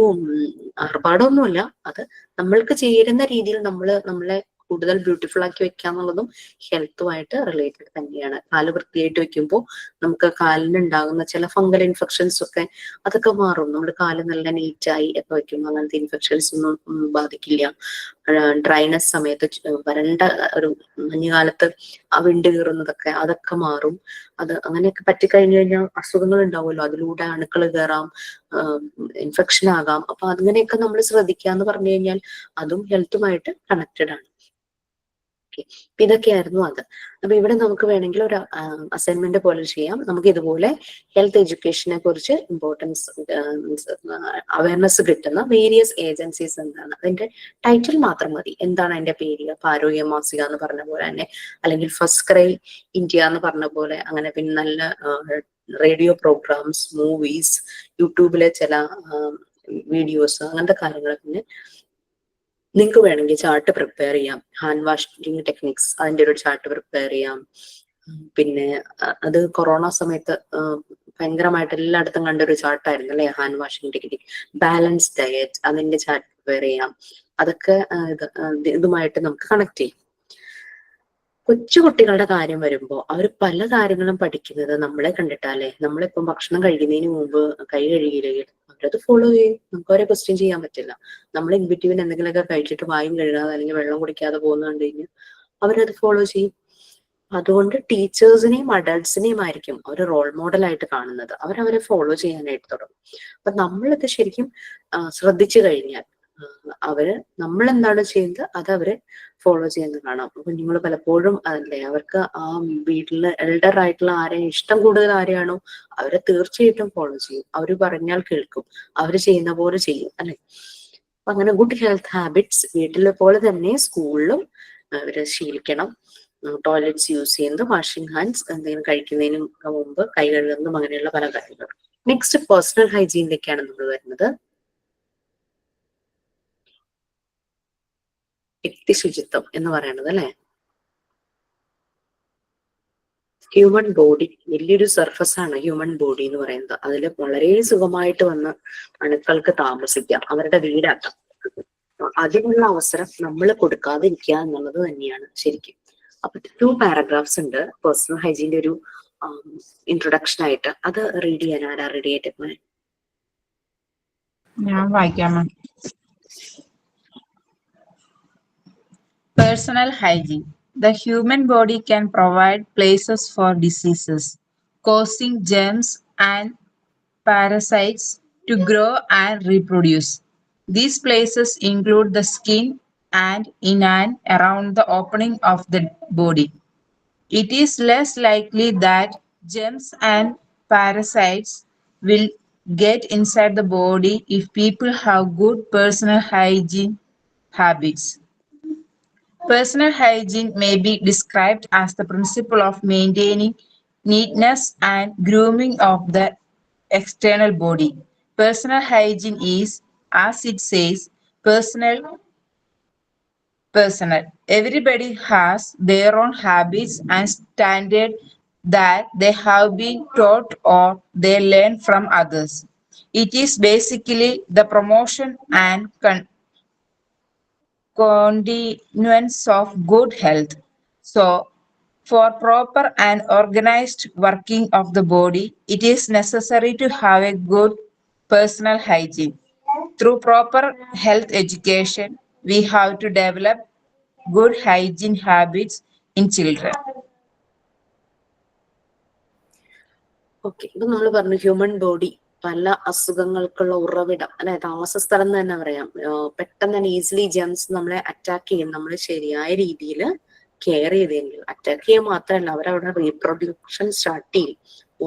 ആർഭാടമൊന്നുമല്ല. അത് നമ്മൾക്ക് ചേരുന്ന രീതിയിൽ നമ്മളെ കൂടുതൽ ബ്യൂട്ടിഫുൾ ആക്കി വെക്കുക എന്നുള്ളതും ഹെൽത്തുമായിട്ട് റിലേറ്റഡ് തന്നെയാണ്. കാല് വൃത്തിയായിട്ട് വെക്കുമ്പോൾ നമുക്ക് കാലിന് ഉണ്ടാകുന്ന ചില ഫംഗൽ ഇൻഫെക്ഷൻസ് ഒക്കെ അതൊക്കെ മാറും. നമ്മുടെ കാല് നല്ല നീറ്റായി ഒക്കെ വെക്കുമ്പോൾ അങ്ങനത്തെ ഇൻഫെക്ഷൻസ് ഒന്നും ബാധിക്കില്ല. ഡ്രൈനെസ് സമയത്ത് വരണ്ട ഒരു മഞ്ഞുകാലത്ത് ആ വിണ്ട് കീറുന്നതൊക്കെ അതൊക്കെ മാറും. അത് അങ്ങനെയൊക്കെ പറ്റിക്കഴിഞ്ഞു കഴിഞ്ഞാൽ അസുഖങ്ങൾ ഉണ്ടാവുമല്ലോ, അതിലൂടെ അണുക്കൾ കയറാം, ഇൻഫെക്ഷൻ ആകാം. അപ്പൊ അങ്ങനെയൊക്കെ നമ്മൾ ശ്രദ്ധിക്കുക എന്ന് പറഞ്ഞു കഴിഞ്ഞാൽ അതും ഹെൽത്തുമായിട്ട് കണക്റ്റഡ് ആണ്. ഇതൊക്കെയായിരുന്നു അത്. അപ്പൊ ഇവിടെ നമുക്ക് വേണമെങ്കിൽ ഒരു അസൈൻമെന്റ് പോലെ ചെയ്യാം. നമുക്ക് ഇതുപോലെ ഹെൽത്ത് എഡ്യൂക്കേഷനെ കുറിച്ച് ഇമ്പോർട്ടൻസ് അവയർനെസ് കിട്ടുന്ന വേരിയസ് ഏജൻസീസ് എന്താണ്, അതിന്റെ ടൈറ്റിൽ മാത്രം മതി. എന്താണ് അതിന്റെ പേര്? അപ്പൊ ആരോഗ്യ മാസിക എന്ന് പറഞ്ഞ പോലെ തന്നെ, അല്ലെങ്കിൽ ഫസ്റ്റ് ക്രൈ ഇന്ത്യ എന്ന് പറഞ്ഞ പോലെ, അങ്ങനെ പിന്നെ നല്ല റേഡിയോ പ്രോഗ്രാംസ്, മൂവീസ്, യൂട്യൂബിലെ ചില വീഡിയോസ്, അങ്ങനത്തെ കാര്യങ്ങൾ. പിന്നെ നിങ്ങൾക്ക് വേണമെങ്കിൽ ചാർട്ട് പ്രിപ്പയർ ചെയ്യാം. ഹാൻഡ് വാഷിംഗ് ടെക്നിക്സ്, അതിന്റെ ഒരു ചാർട്ട് പ്രിപ്പയർ ചെയ്യാം. പിന്നെ അത് കൊറോണ സമയത്ത് ഭയങ്കരമായിട്ട് എല്ലായിടത്തും കണ്ടൊരു ചാർട്ടായിരുന്നു അല്ലെ, hand washing technique. Balance diet, അതിന്റെ ചാർട്ട് പ്രിപ്പയർ ചെയ്യാം. അതൊക്കെ ഇതുമായിട്ട് നമുക്ക് കണക്ട് ചെയ്യും. കൊച്ചു കുട്ടികളുടെ കാര്യം വരുമ്പോൾ അവർ പല കാര്യങ്ങളും പഠിക്കുന്നത് നമ്മളെ കണ്ടിട്ടല്ലേ. നമ്മളിപ്പം ഭക്ഷണം കഴിക്കുന്നതിന് മുമ്പ് കൈ കഴുകിയില്ലെങ്കിൽ അവരത് ഫോളോ ചെയ്യും. നമുക്ക് അവരെ ക്വസ്റ്റ്യൻ ചെയ്യാൻ പറ്റില്ല. നമ്മൾ ഇൻ ബിറ്റ്വീൻ എന്തെങ്കിലുമൊക്കെ കഴിച്ചിട്ട് വായും കഴുകാതെ അല്ലെങ്കിൽ വെള്ളം കുടിക്കാതെ പോകുന്ന കണ്ടു കഴിഞ്ഞാൽ അവരത് ഫോളോ ചെയ്യും. അതുകൊണ്ട് ടീച്ചേഴ്സിനെയും അഡൾട്ട്സിനെയും ആയിരിക്കും അവർ റോൾ മോഡലായിട്ട് കാണുന്നത്. അവരവരെ ഫോളോ ചെയ്യാനായിട്ട് തുടങ്ങും. അപ്പൊ നമ്മളിത് ശരിക്കും ശ്രദ്ധിച്ചു കഴിഞ്ഞാൽ നമ്മൾ എന്താണ് ചെയ്യുന്നത് അത് അവരെ ഫോളോ ചെയ്യുന്നത് കാണാം. കുഞ്ഞുങ്ങൾ പലപ്പോഴും അല്ലേ, അവർക്ക് ആ വീട്ടില് എൽഡർ ആയിട്ടുള്ള ഇഷ്ടം കൂടുതൽ ആരെയാണോ അവരെ തീർച്ചയായിട്ടും ഫോളോ ചെയ്യും. അവര് പറഞ്ഞാൽ കേൾക്കും, അവര് ചെയ്യുന്ന പോലെ ചെയ്യും അല്ലെ. അപ്പൊ അങ്ങനെ ഗുഡ് ഹെൽത്ത് ഹാബിറ്റ്സ് വീട്ടിലെ പോലെ തന്നെ സ്കൂളിലും അവര് ശീലിക്കണം. ടോയ്ലറ്റ്സ് യൂസ് ചെയ്യുന്നത്, വാഷിംഗ് ഹാൻഡ്സ്, എന്തെങ്കിലും കഴിക്കുന്നതിന് മുമ്പ് കൈ കഴുകുന്നതും, അങ്ങനെയുള്ള പല കാര്യങ്ങളും. നെക്സ്റ്റ് പേഴ്സണൽ ഹൈജീനിലേക്കാണ് നമ്മൾ വരുന്നത്. വ്യക്തി ശുചിത്വം എന്ന് പറയുന്നത് അല്ലെ. ഹ്യൂമൻ ബോഡി വലിയൊരു സർഫസ് ആണ് ഹ്യൂമൻ ബോഡി എന്ന് പറയുന്നത്. അതിൽ വളരെ സുഖമായിട്ട് വന്ന് അണുക്കൾക്ക് താമസിക്കാം, അവരുടെ വീടാക്കാം. അതിനുള്ള അവസരം നമ്മൾ കൊടുക്കാതിരിക്കുക എന്നുള്ളത് തന്നെയാണ് ശരിക്കും. അപ്പൊ 2 പാരഗ്രാഫ്സ് ഉണ്ട് പേഴ്സണൽ ഹൈജീന്റെ ഒരു ഇൻട്രൊഡക്ഷൻ ആയിട്ട്. അത് റീഡ് ചെയ്യാൻ ആരാ റെഡി ആയിട്ട്? ഞാൻ വായിക്കാം. Personal hygiene. The human body can provide places for diseases, causing germs and parasites to grow and reproduce. These places include the skin and in and around the opening of the body. It is less likely that germs and parasites will get inside the body if people have good personal hygiene habits. Personal hygiene may be described as the principle of maintaining neatness and grooming of the external body. Personal hygiene is, as it says, personal. Everybody has their own habits and standards that they have been taught or they learn from others. It is basically the promotion and continuance of good health. So, for proper and organized working of the body, it is necessary to have a good personal hygiene. Through proper health education, we have to develop good hygiene habits in children. Okay, ഇപ്പൊ നമ്മൾ പറഞ്ഞു human body പല അസുഖങ്ങൾക്കുള്ള ഉറവിടം അല്ലെ, താമസസ്ഥലം എന്ന് തന്നെ പറയാം. പെട്ടെന്ന് തന്നെ ഈസിലി ജെംസ് നമ്മളെ അറ്റാക്ക് ചെയ്യും. നമ്മൾ ശരിയായ രീതിയിൽ കെയർ ചെയ്തെങ്കിൽ. അറ്റാക്ക് ചെയ്യാൻ മാത്രമല്ല, അവരവിടെ റീപ്രൊഡക്ഷൻ സ്റ്റാർട്ട് ചെയ്യും.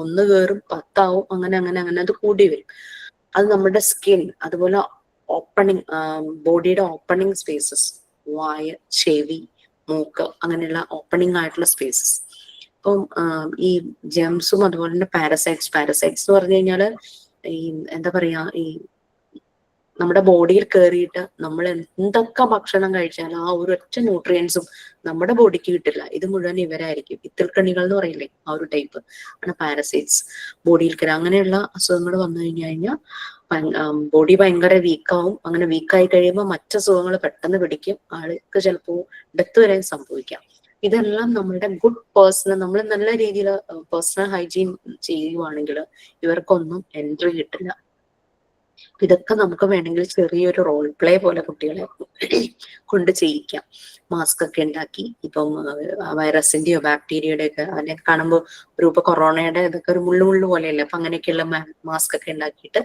1 കയറും 10 അങ്ങനെ അങ്ങനെ അങ്ങനെ അത് കൂടി വരും. അത് നമ്മുടെ സ്കിൻ, അതുപോലെ ഓപ്പണിങ്, ബോഡിയുടെ ഓപ്പണിങ് സ്പേസസ്, വായ, ചെവി, മൂക്ക്, അങ്ങനെയുള്ള ഓപ്പണിംഗ് ആയിട്ടുള്ള സ്പേസസ്. അപ്പം ഈ ജെംസും അതുപോലെ തന്നെ പാരസൈറ്റ്സ് എന്ന് പറഞ്ഞു കഴിഞ്ഞാല് ഈ എന്താ പറയാ, ഈ നമ്മുടെ ബോഡിയിൽ കയറിയിട്ട് നമ്മൾ എന്തൊക്കെ ഭക്ഷണം കഴിച്ചാലും ആ ഒരൊറ്റ ന്യൂട്രിയൻസും നമ്മുടെ ബോഡിക്ക് കിട്ടില്ല. ഇത് മുഴുവൻ ഇവരായിരിക്കും. ഇത്തിൽക്കണികൾ എന്ന് പറയില്ലേ, ആ ഒരു ടൈപ്പ് ആണ് പാരസൈറ്റ്സ് ബോഡിയിൽ കയറി. അങ്ങനെയുള്ള അസുഖങ്ങൾ വന്നു കഴിഞ്ഞാൽ ബോഡി ഭയങ്കര വീക്കാവും. അങ്ങനെ വീക്കായി കഴിയുമ്പോൾ മറ്റസുഖങ്ങൾ പെട്ടെന്ന് പിടിക്കും. ആൾക്ക് ചിലപ്പോൾ ഡെത്ത് വരെ സംഭവിക്കാം. ഇതെല്ലാം നമ്മളുടെ ഗുഡ് പേഴ്സണൽ, നമ്മൾ നല്ല രീതിയിൽ പേഴ്സണൽ ഹൈജീൻ ചെയ്യുവാണെങ്കിൽ ഇവർക്കൊന്നും എൻട്രി കിട്ടില്ല. ഇതൊക്കെ നമുക്ക് വേണമെങ്കിൽ ചെറിയൊരു റോൾ പ്ലേ പോലെ കുട്ടികളെ കൊണ്ട് ചെയ്യിക്കാം. മാസ്ക് ഒക്കെ ഉണ്ടാക്കി, ഇപ്പം വൈറസിന്റെയോ ബാക്ടീരിയയുടെ ഒക്കെ അതിനൊക്കെ കാണുമ്പോൾ ഇപ്പൊ കൊറോണയുടെ ഇതൊക്കെ ഒരു മുള്ളു പോലെയല്ലേ, അപ്പൊ അങ്ങനെയൊക്കെയുള്ള മാസ്ക് ഒക്കെ ഉണ്ടാക്കിയിട്ട്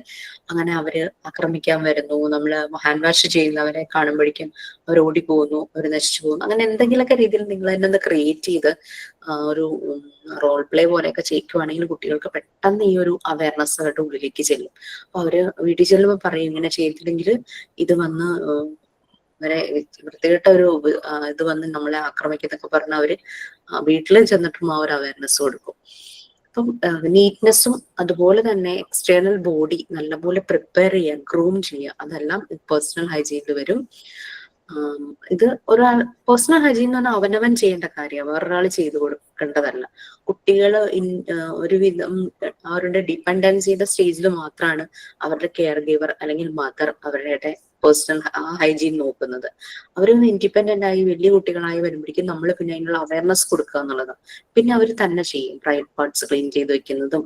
അങ്ങനെ അവര് ആക്രമിക്കാൻ വരുന്നു. നമ്മള് ഹാൻഡ് വാഷ് ചെയ്യുന്നവരെ കാണുമ്പോഴേക്കും അവർ ഓടിപ്പോകുന്നു, അവർ നശിച്ചു പോകുന്നു. അങ്ങനെ എന്തെങ്കിലുമൊക്കെ രീതിയിൽ നിങ്ങൾ തന്നെ ഒന്ന് ക്രിയേറ്റ് ചെയ്ത് ഒരു റോൾ പ്ലേ പോലെയൊക്കെ ചെയ്യിക്കുവാണെങ്കിൽ കുട്ടികൾക്ക് പെട്ടെന്ന് ഈ ഒരു അവയർനെസ് അവരുടെ ഉള്ളിലേക്ക് ചെല്ലും. അപ്പൊ അവര് വീട്ടിൽ ചെല്ലുമ്പോൾ പറയും, ഇങ്ങനെ ചെയ്തില്ലെങ്കിൽ ഇത് വന്ന് ഇവരെ വൃത്തികെട്ട ഒരു ഇത് വന്ന് നമ്മളെ ആക്രമിക്കുന്നൊക്കെ പറഞ്ഞ അവര് വീട്ടിൽ ചെന്നിട്ടും ആ ഒരു അവയർനെസ് കൊടുക്കും. അപ്പം നീറ്റ്നെസ്സും അതുപോലെ തന്നെ എക്സ്റ്റേണൽ ബോഡി നല്ലപോലെ പ്രിപ്പയർ ചെയ്യുക, ഗ്രൂം ചെയ്യുക, അതെല്ലാം പേഴ്സണൽ ഹൈജീനിൽ വരും. ഇത് ഒരാൾ പേഴ്സണൽ ഹൈജീൻ എന്ന് പറഞ്ഞാൽ അവനവൻ ചെയ്യേണ്ട കാര്യമാണ്, വേറൊരാൾ ചെയ്തു കൊടുക്കേണ്ടതല്ല. കുട്ടികൾ ഒരുവിധം അവരുടെ ഡിപ്പെൻഡൻസിയുടെ സ്റ്റേജിൽ മാത്രമാണ് അവരുടെ കെയർ ഗീവർ അല്ലെങ്കിൽ മദർ അവരുടെ പേഴ്സണൽ ഹൈജീൻ നോക്കുന്നത്. അവരൊന്ന് ഇൻഡിപെൻഡന്റ് ആയി വലിയ കുട്ടികളായി വരുമ്പോഴേക്കും നമ്മൾ പിന്നെ അതിനുള്ള അവയർനെസ് കൊടുക്കുക എന്നുള്ളതാണ്. പിന്നെ അവർ തന്നെ ചെയ്യും. പ്രൈവറ്റ് പാർട്സ് ക്ലീൻ ചെയ്ത് വെക്കുന്നതും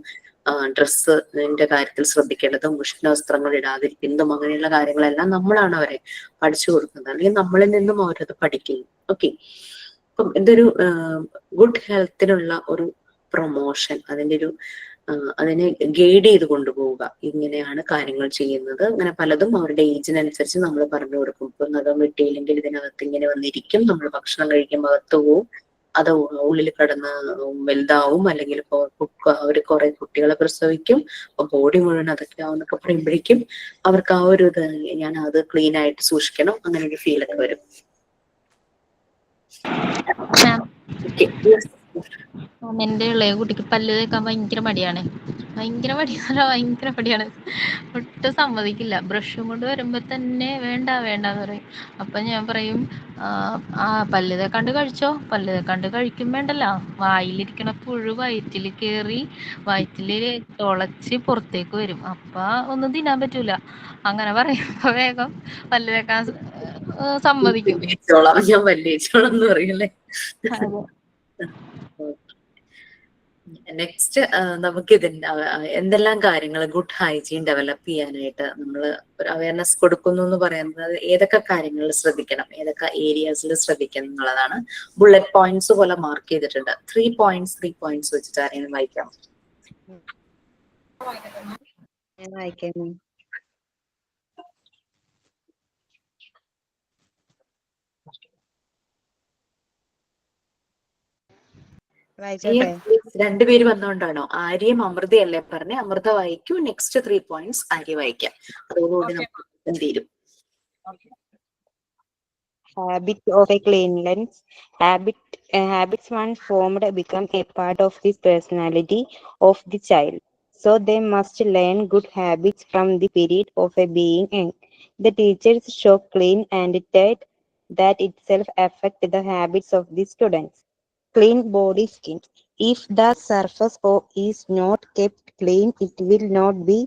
ഡ്രസ്സിന്റെ കാര്യത്തിൽ ശ്രദ്ധിക്കേണ്ടതും ഉഷ്ണവസ്ത്രങ്ങൾ ഇടാതിരിക്കുന്നതും അങ്ങനെയുള്ള കാര്യങ്ങളെല്ലാം നമ്മളാണ് അവരെ പഠിച്ചു കൊടുക്കുന്നത്, അല്ലെങ്കിൽ നമ്മളിൽ നിന്നും അവരത് പഠിക്കുന്നു. ഓക്കെ, അപ്പം ഇതൊരു ഗുഡ് ഹെൽത്തിനുള്ള ഒരു പ്രൊമോഷൻ, അതിനെ ഗൈഡ് ചെയ്ത് കൊണ്ടുപോവുക. ഇങ്ങനെയാണ് കാര്യങ്ങൾ ചെയ്യുന്നത്. അങ്ങനെ പലതും അവരുടെ ഏജിനനുസരിച്ച് നമ്മൾ പറഞ്ഞു കൊടുക്കും. ഇപ്പൊ നഖം വെട്ടിയില്ലെങ്കിൽ ഇതിനകത്ത് ഇങ്ങനെ വന്നിരിക്കും, നമ്മൾ ഭക്ഷണം കഴിക്കുമ്പോൾ അകത്ത് പോവും, അത് ഉള്ളിൽ കിടന്ന് വലുതാവും, അല്ലെങ്കിൽ ഇപ്പൊ അവര് കുറെ കുട്ടികളെ പ്രസവിക്കും, അപ്പൊ ബോഡി മുഴുവൻ അതൊക്കെ ആവുന്നൊക്കെ പറയുമ്പോഴേക്കും അവർക്ക് ആ ഒരു ഇത്, ഞാൻ അത് ക്ലീൻ ആയിട്ട് സൂക്ഷിക്കണം, അങ്ങനെ ഒരു ഫീലൊക്കെ വരും. എന്റെ ഇളയ കുട്ടിക്ക് പല്ല് തേക്കാൻ ഭയങ്കര മടിയാണ്. ഭയങ്കര മടിയാണ്. ഒട്ടും സമ്മതിക്കില്ല. ബ്രഷും കൊണ്ട് വരുമ്പോ തന്നെ വേണ്ടാന്ന് പറയും. അപ്പൊ ഞാൻ പറയും, പല്ല് തേക്കാണ്ട് കഴിക്കും വേണ്ടല്ലോ, വായിലിരിക്കണ പുഴു വയറ്റിൽ കയറി വയറ്റില് തുളച്ച് പുറത്തേക്ക് വരും. അപ്പൊ ഒന്നും തിന്നാൻ പറ്റൂല. അങ്ങനെ പറയുമ്പോ വേഗം പല്ല് തേക്കാൻ സമ്മതിക്കും. ഞാൻ വല്യേച്ചോളം എന്ന് പറയല്ലേ. നെക്സ്റ്റ് നമുക്ക് ഇതിന്റെ എന്തെല്ലാം കാര്യങ്ങൾ ഗുഡ് ഹൈജീൻ ഡെവലപ്പ് ചെയ്യാനായിട്ട് നമ്മൾ ഒരു അവയർനെസ് കൊടുക്കുന്നു എന്ന് പറയുന്നത്, ഏതൊക്കെ കാര്യങ്ങളിൽ ശ്രദ്ധിക്കണം, ഏതൊക്കെ ഏരിയാസിൽ ശ്രദ്ധിക്കണം എന്നുള്ളതാണ്. ബുള്ളറ്റ് പോയിന്റ്സ് പോലെ മാർക്ക് ചെയ്തിട്ടുണ്ട്. 3 പോയിന്റ്സ് വെച്ചിട്ട് ആരെങ്കിലും വായിക്കാം? രണ്ടുപേര് വന്നുകൊണ്ടാണോ? ആര്യയും അമൃതയല്ലേ പറഞ്ഞേ? അമൃത വായിക്കൂ. നെക്സ്റ്റ് 3 points ആര്യ വായിക്കാം. അതോടുകൂടി Okay. നമുക്ക് തീരും. Habit of a cleanliness. Habits once formed become a part of the personality of the child. So they must learn good habits from the period of a being young. The teachers show clean and tight that itself affect the habits of the students. Clean body skin. If the surface is not kept clean, it will not be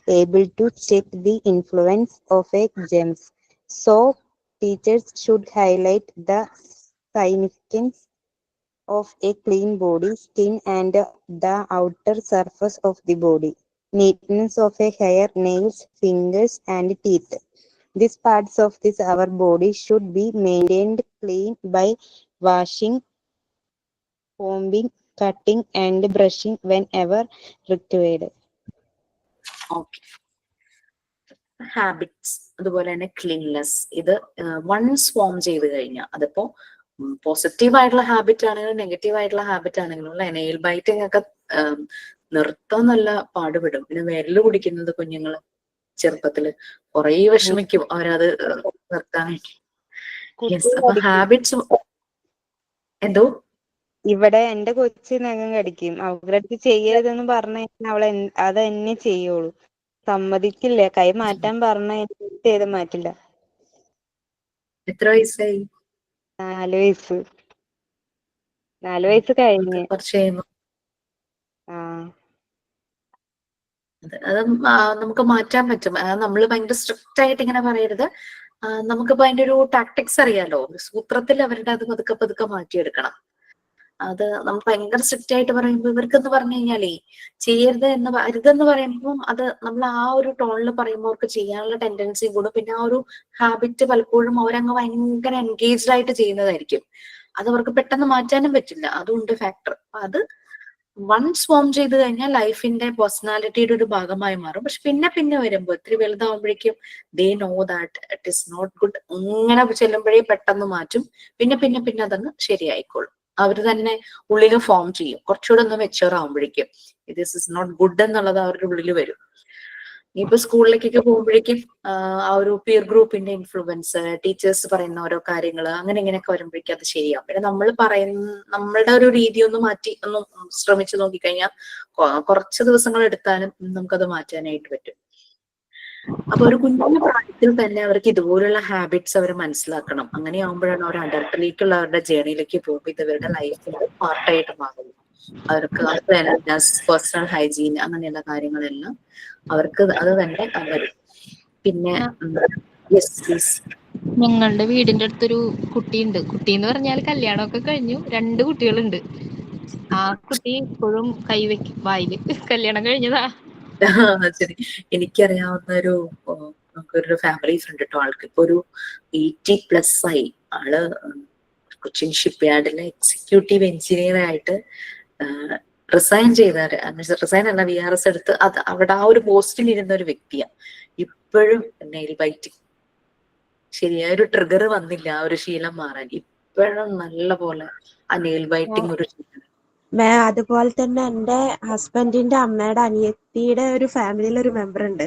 able to check the influence of a germs. So teachers should highlight the significance of a clean body, skin, and the outer surface of the body. Neatness of a hair, nails, fingers, and teeth. These parts of our body should be maintained clean by washing, combing, cutting, and brushing whenever required. Okay. Habits അതുപോലെ തന്നെ cleanness, ഇത് once form ചെയ്ത് കഴിഞ്ഞാൽ അതിപ്പോ positive ആയിട്ടുള്ള habit ആണെങ്കിലും negative ആയിട്ടുള്ള habit ആണെങ്കിലും നെയിൽ ബൈറ്റിംഗ് ഒക്കെ നിർത്താൻ നല്ല പാടുപെടും. പിന്നെ വിരല് കുടിക്കുന്നത് കുഞ്ഞുങ്ങള് ചെറുപ്പത്തില് കുറേ വിഷമിക്കും അവരത് നിർത്താൻ വേണ്ടി. യെസ്, അപ്പൊ ഹാബിറ്റ്സ് എന്തോ ഇവിടെ എന്റെ കൊച്ചു നഖം കടിക്കും. അവരുടെ അടുത്ത് ചെയ്യരുതെന്ന് പറഞ്ഞു കഴിഞ്ഞാൽ അവൾ അത് തന്നെ ചെയ്യുള്ളൂ. സമ്മതിക്കില്ല. കൈ മാറ്റാൻ പറഞ്ഞ ചെയ്ത് മാറ്റില്ല. എത്ര വയസ്സായി? 4 വയസ്സ്. 4 വയസ്സ് കഴിഞ്ഞ്. കുറച്ച് കഴിയുമ്പോ ആ അത് നമുക്ക് മാറ്റാൻ പറ്റും. നമ്മൾ ഭയങ്കര സ്ട്രിക്റ്റ് ആയിട്ട് ഇങ്ങനെ പറയരുത്. നമുക്കിപ്പോ അതിന്റെ ഒരു ടാക്ടിക്സ് അറിയാലോ. സൂത്രത്തിൽ അവരുടെ അത് പതുക്കെ പതുക്കെ മാറ്റിയെടുക്കണം. അത് നമ്മൾ ഭയങ്കര സ്ട്രിക്റ്റ് ആയിട്ട് പറയുമ്പോൾ ഇവർക്കെന്ന് പറഞ്ഞു കഴിഞ്ഞാലേ ചെയ്യരുത് അരുതെന്ന് പറയുമ്പോൾ അത് നമ്മൾ ആ ഒരു ടോണിൽ പറയുമ്പോൾ അവർക്ക് ചെയ്യാനുള്ള ടെൻഡൻസി കൂടും. പിന്നെ ആ ഒരു ഹാബിറ്റ് പലപ്പോഴും അവരങ്ങ് ഭയങ്കര എൻഗേജ്ഡ് ആയിട്ട് ചെയ്യുന്നതായിരിക്കും. അത് അവർക്ക് പെട്ടെന്ന് മാറ്റാനും പറ്റില്ല. അതുകൊണ്ട് ഫാക്ടർ. അത് വൺസ് ഫോം ചെയ്ത് കഴിഞ്ഞാൽ ലൈഫിന്റെ പേഴ്സണാലിറ്റിയുടെ ഒരു ഭാഗമായി മാറും. പക്ഷെ പിന്നെ പിന്നെ വരുമ്പോൾ ഇത്തിരി വലുതാവുമ്പോഴേക്കും they know that it is not good. ഇങ്ങനെ ചെല്ലുമ്പോഴേ പെട്ടെന്ന് മാറ്റും. പിന്നെ പിന്നെ പിന്നെ അതങ്ങ് ശരിയായിക്കോളും. അവർ തന്നെ ഉള്ളിൽ ഫോം ചെയ്യും. കുറച്ചുകൂടെ ഒന്ന് മെച്ചുവർ ആവുമ്പോഴേക്കും ദിസ് ഇസ് നോട്ട് ഗുഡ് എന്നുള്ളത് അവരുടെ ഉള്ളിൽ വരും. ഇപ്പൊ സ്കൂളിലേക്കൊക്കെ പോകുമ്പോഴേക്കും ആ ഒരു പിയർ ഗ്രൂപ്പിന്റെ ഇൻഫ്ലുവൻസ്, ടീച്ചേഴ്സ് പറയുന്ന ഓരോ കാര്യങ്ങൾ അങ്ങനെ ഇങ്ങനെയൊക്കെ വരുമ്പോഴേക്കും അത് ശരിയാവും. പിന്നെ നമ്മൾ നമ്മളുടെ ഒരു രീതി ഒന്ന് മാറ്റി ഒന്ന് ശ്രമിച്ചു നോക്കിക്കഴിഞ്ഞാൽ കുറച്ച് ദിവസങ്ങൾ എടുത്താലും നമുക്കത് മാറ്റാനായിട്ട് പറ്റും. അപ്പൊ ഒരു കുഞ്ഞു പ്രായത്തിൽ തന്നെ അവർക്ക് ഇതുപോലുള്ള ഹാബിറ്റ്സ് അവർ മനസ്സിലാക്കണം. അങ്ങനെയാകുമ്പോഴാണ് അവർ അഡൽട്ടിലേക്കുള്ള അവരുടെ ജേർണിയിലേക്ക് പോകുമ്പോൾ ഇത് ഇവരുടെ ലൈഫിന്റെ പാർട്ടായിട്ട് മാറുന്നത്. അവർക്ക് പേഴ്സണൽ ഹൈജീൻ അങ്ങനെയുള്ള കാര്യങ്ങളെല്ലാം അവർക്ക് അത് തന്നെ വരും. പിന്നെ ഞങ്ങളുടെ വീടിന്റെ അടുത്തൊരു കുട്ടിയുണ്ട്. കുട്ടി എന്ന് പറഞ്ഞാൽ കല്യാണമൊക്കെ കഴിഞ്ഞു, 2 കുട്ടികളുണ്ട്. ആ കുട്ടി ഇപ്പോഴും കൈവയ്ക്കും വായില്. കല്യാണം കഴിഞ്ഞതാ. ശരി, എനിക്കറിയാവുന്ന ഒരു നമുക്കൊരു ഫാമിലി ഫ്രണ്ട് കേട്ടോ. ആൾക്ക് ഇപ്പൊ ഒരു 80+ ആയി. ആള് കൊച്ചിൻ ഷിപ്പ് യാർഡിലെ എക്സിക്യൂട്ടീവ് എഞ്ചിനീയർ ആയിട്ട് റിസൈൻ ചെയ്താല്, റിസൈൻ അല്ല VRS എടുത്ത് അത് അവിടെ ആ ഒരു പോസ്റ്റിൽ ഇരുന്ന ഒരു വ്യക്തിയാണ്. ഇപ്പോഴും നെയിൽ ബൈറ്റിംഗ് ശരിയായൊരു ട്രിഗർ വന്നില്ല ആ ഒരു ശീലം മാറാൻ. ഇപ്പോഴും നല്ല പോലെ ആ നെയിൽ ബൈറ്റിംഗ് ഒരു അതുപോലെ തന്നെ എന്റെ ഹസ്ബൻഡിന്റെ അമ്മയുടെ അനിയത്തിയുടെ ഒരു ഫാമിലിയിൽ ഒരു മെമ്പർ ഉണ്ട്.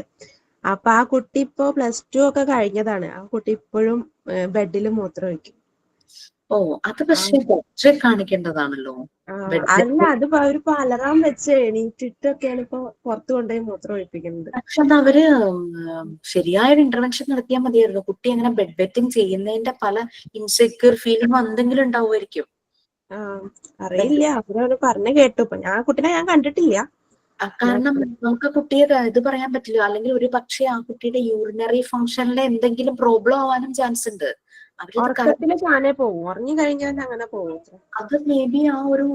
അപ്പൊ ആ കുട്ടി ഇപ്പോ +2 ഒക്കെ കഴിഞ്ഞതാണ്. ആ കുട്ടി ഇപ്പോഴും ബെഡിൽ മൂത്രം ഒഴിക്കും. ഓ, അത് പക്ഷെ ഡോക്ടറെ കാണിക്കേണ്ടതാണല്ലോ. അല്ല, അത് അവരിപ്പോ അലറാം വെച്ച് എണീറ്റിട്ടൊക്കെയാണ് ഇപ്പൊ പുറത്തു കൊണ്ടുപോയി മൂത്രം ഒഴിപ്പിക്കുന്നത്. പക്ഷെ അത് അവര് ശരിയായൊരു ഇന്റർവെൻഷൻ നടത്തിയാൽ മതിയായിരുന്നു. കുട്ടി അങ്ങനെ ബെഡ് വെറ്റിംഗ് ചെയ്യുന്നതിന്റെ പല ഇൻസെക്യൂർ ഫീലിംഗ് എന്തെങ്കിലും ഉണ്ടാവുമായിരിക്കും. അറിയില്ല, അവരവര് പറഞ്ഞു കേട്ടു. ഇപ്പൊ ഞാൻ കുട്ടീനെ കണ്ടിട്ടില്ല. കാരണം നമുക്ക് കുട്ടിയെ ഇത് പറയാൻ പറ്റില്ല. അല്ലെങ്കിൽ ഒരു പക്ഷേ ആ കുട്ടിയുടെ യൂറിനറി ഫംഗ്ഷനിലെ എന്തെങ്കിലും പ്രോബ്ലം ആവാനും ചാൻസ് ഉണ്ട്. ഉറക്കത്തില് താനെ പോകും, ഉറങ്ങി കഴിഞ്ഞാൽ അങ്ങനെ പോകും. അത് മേ ബി ആ ഒരു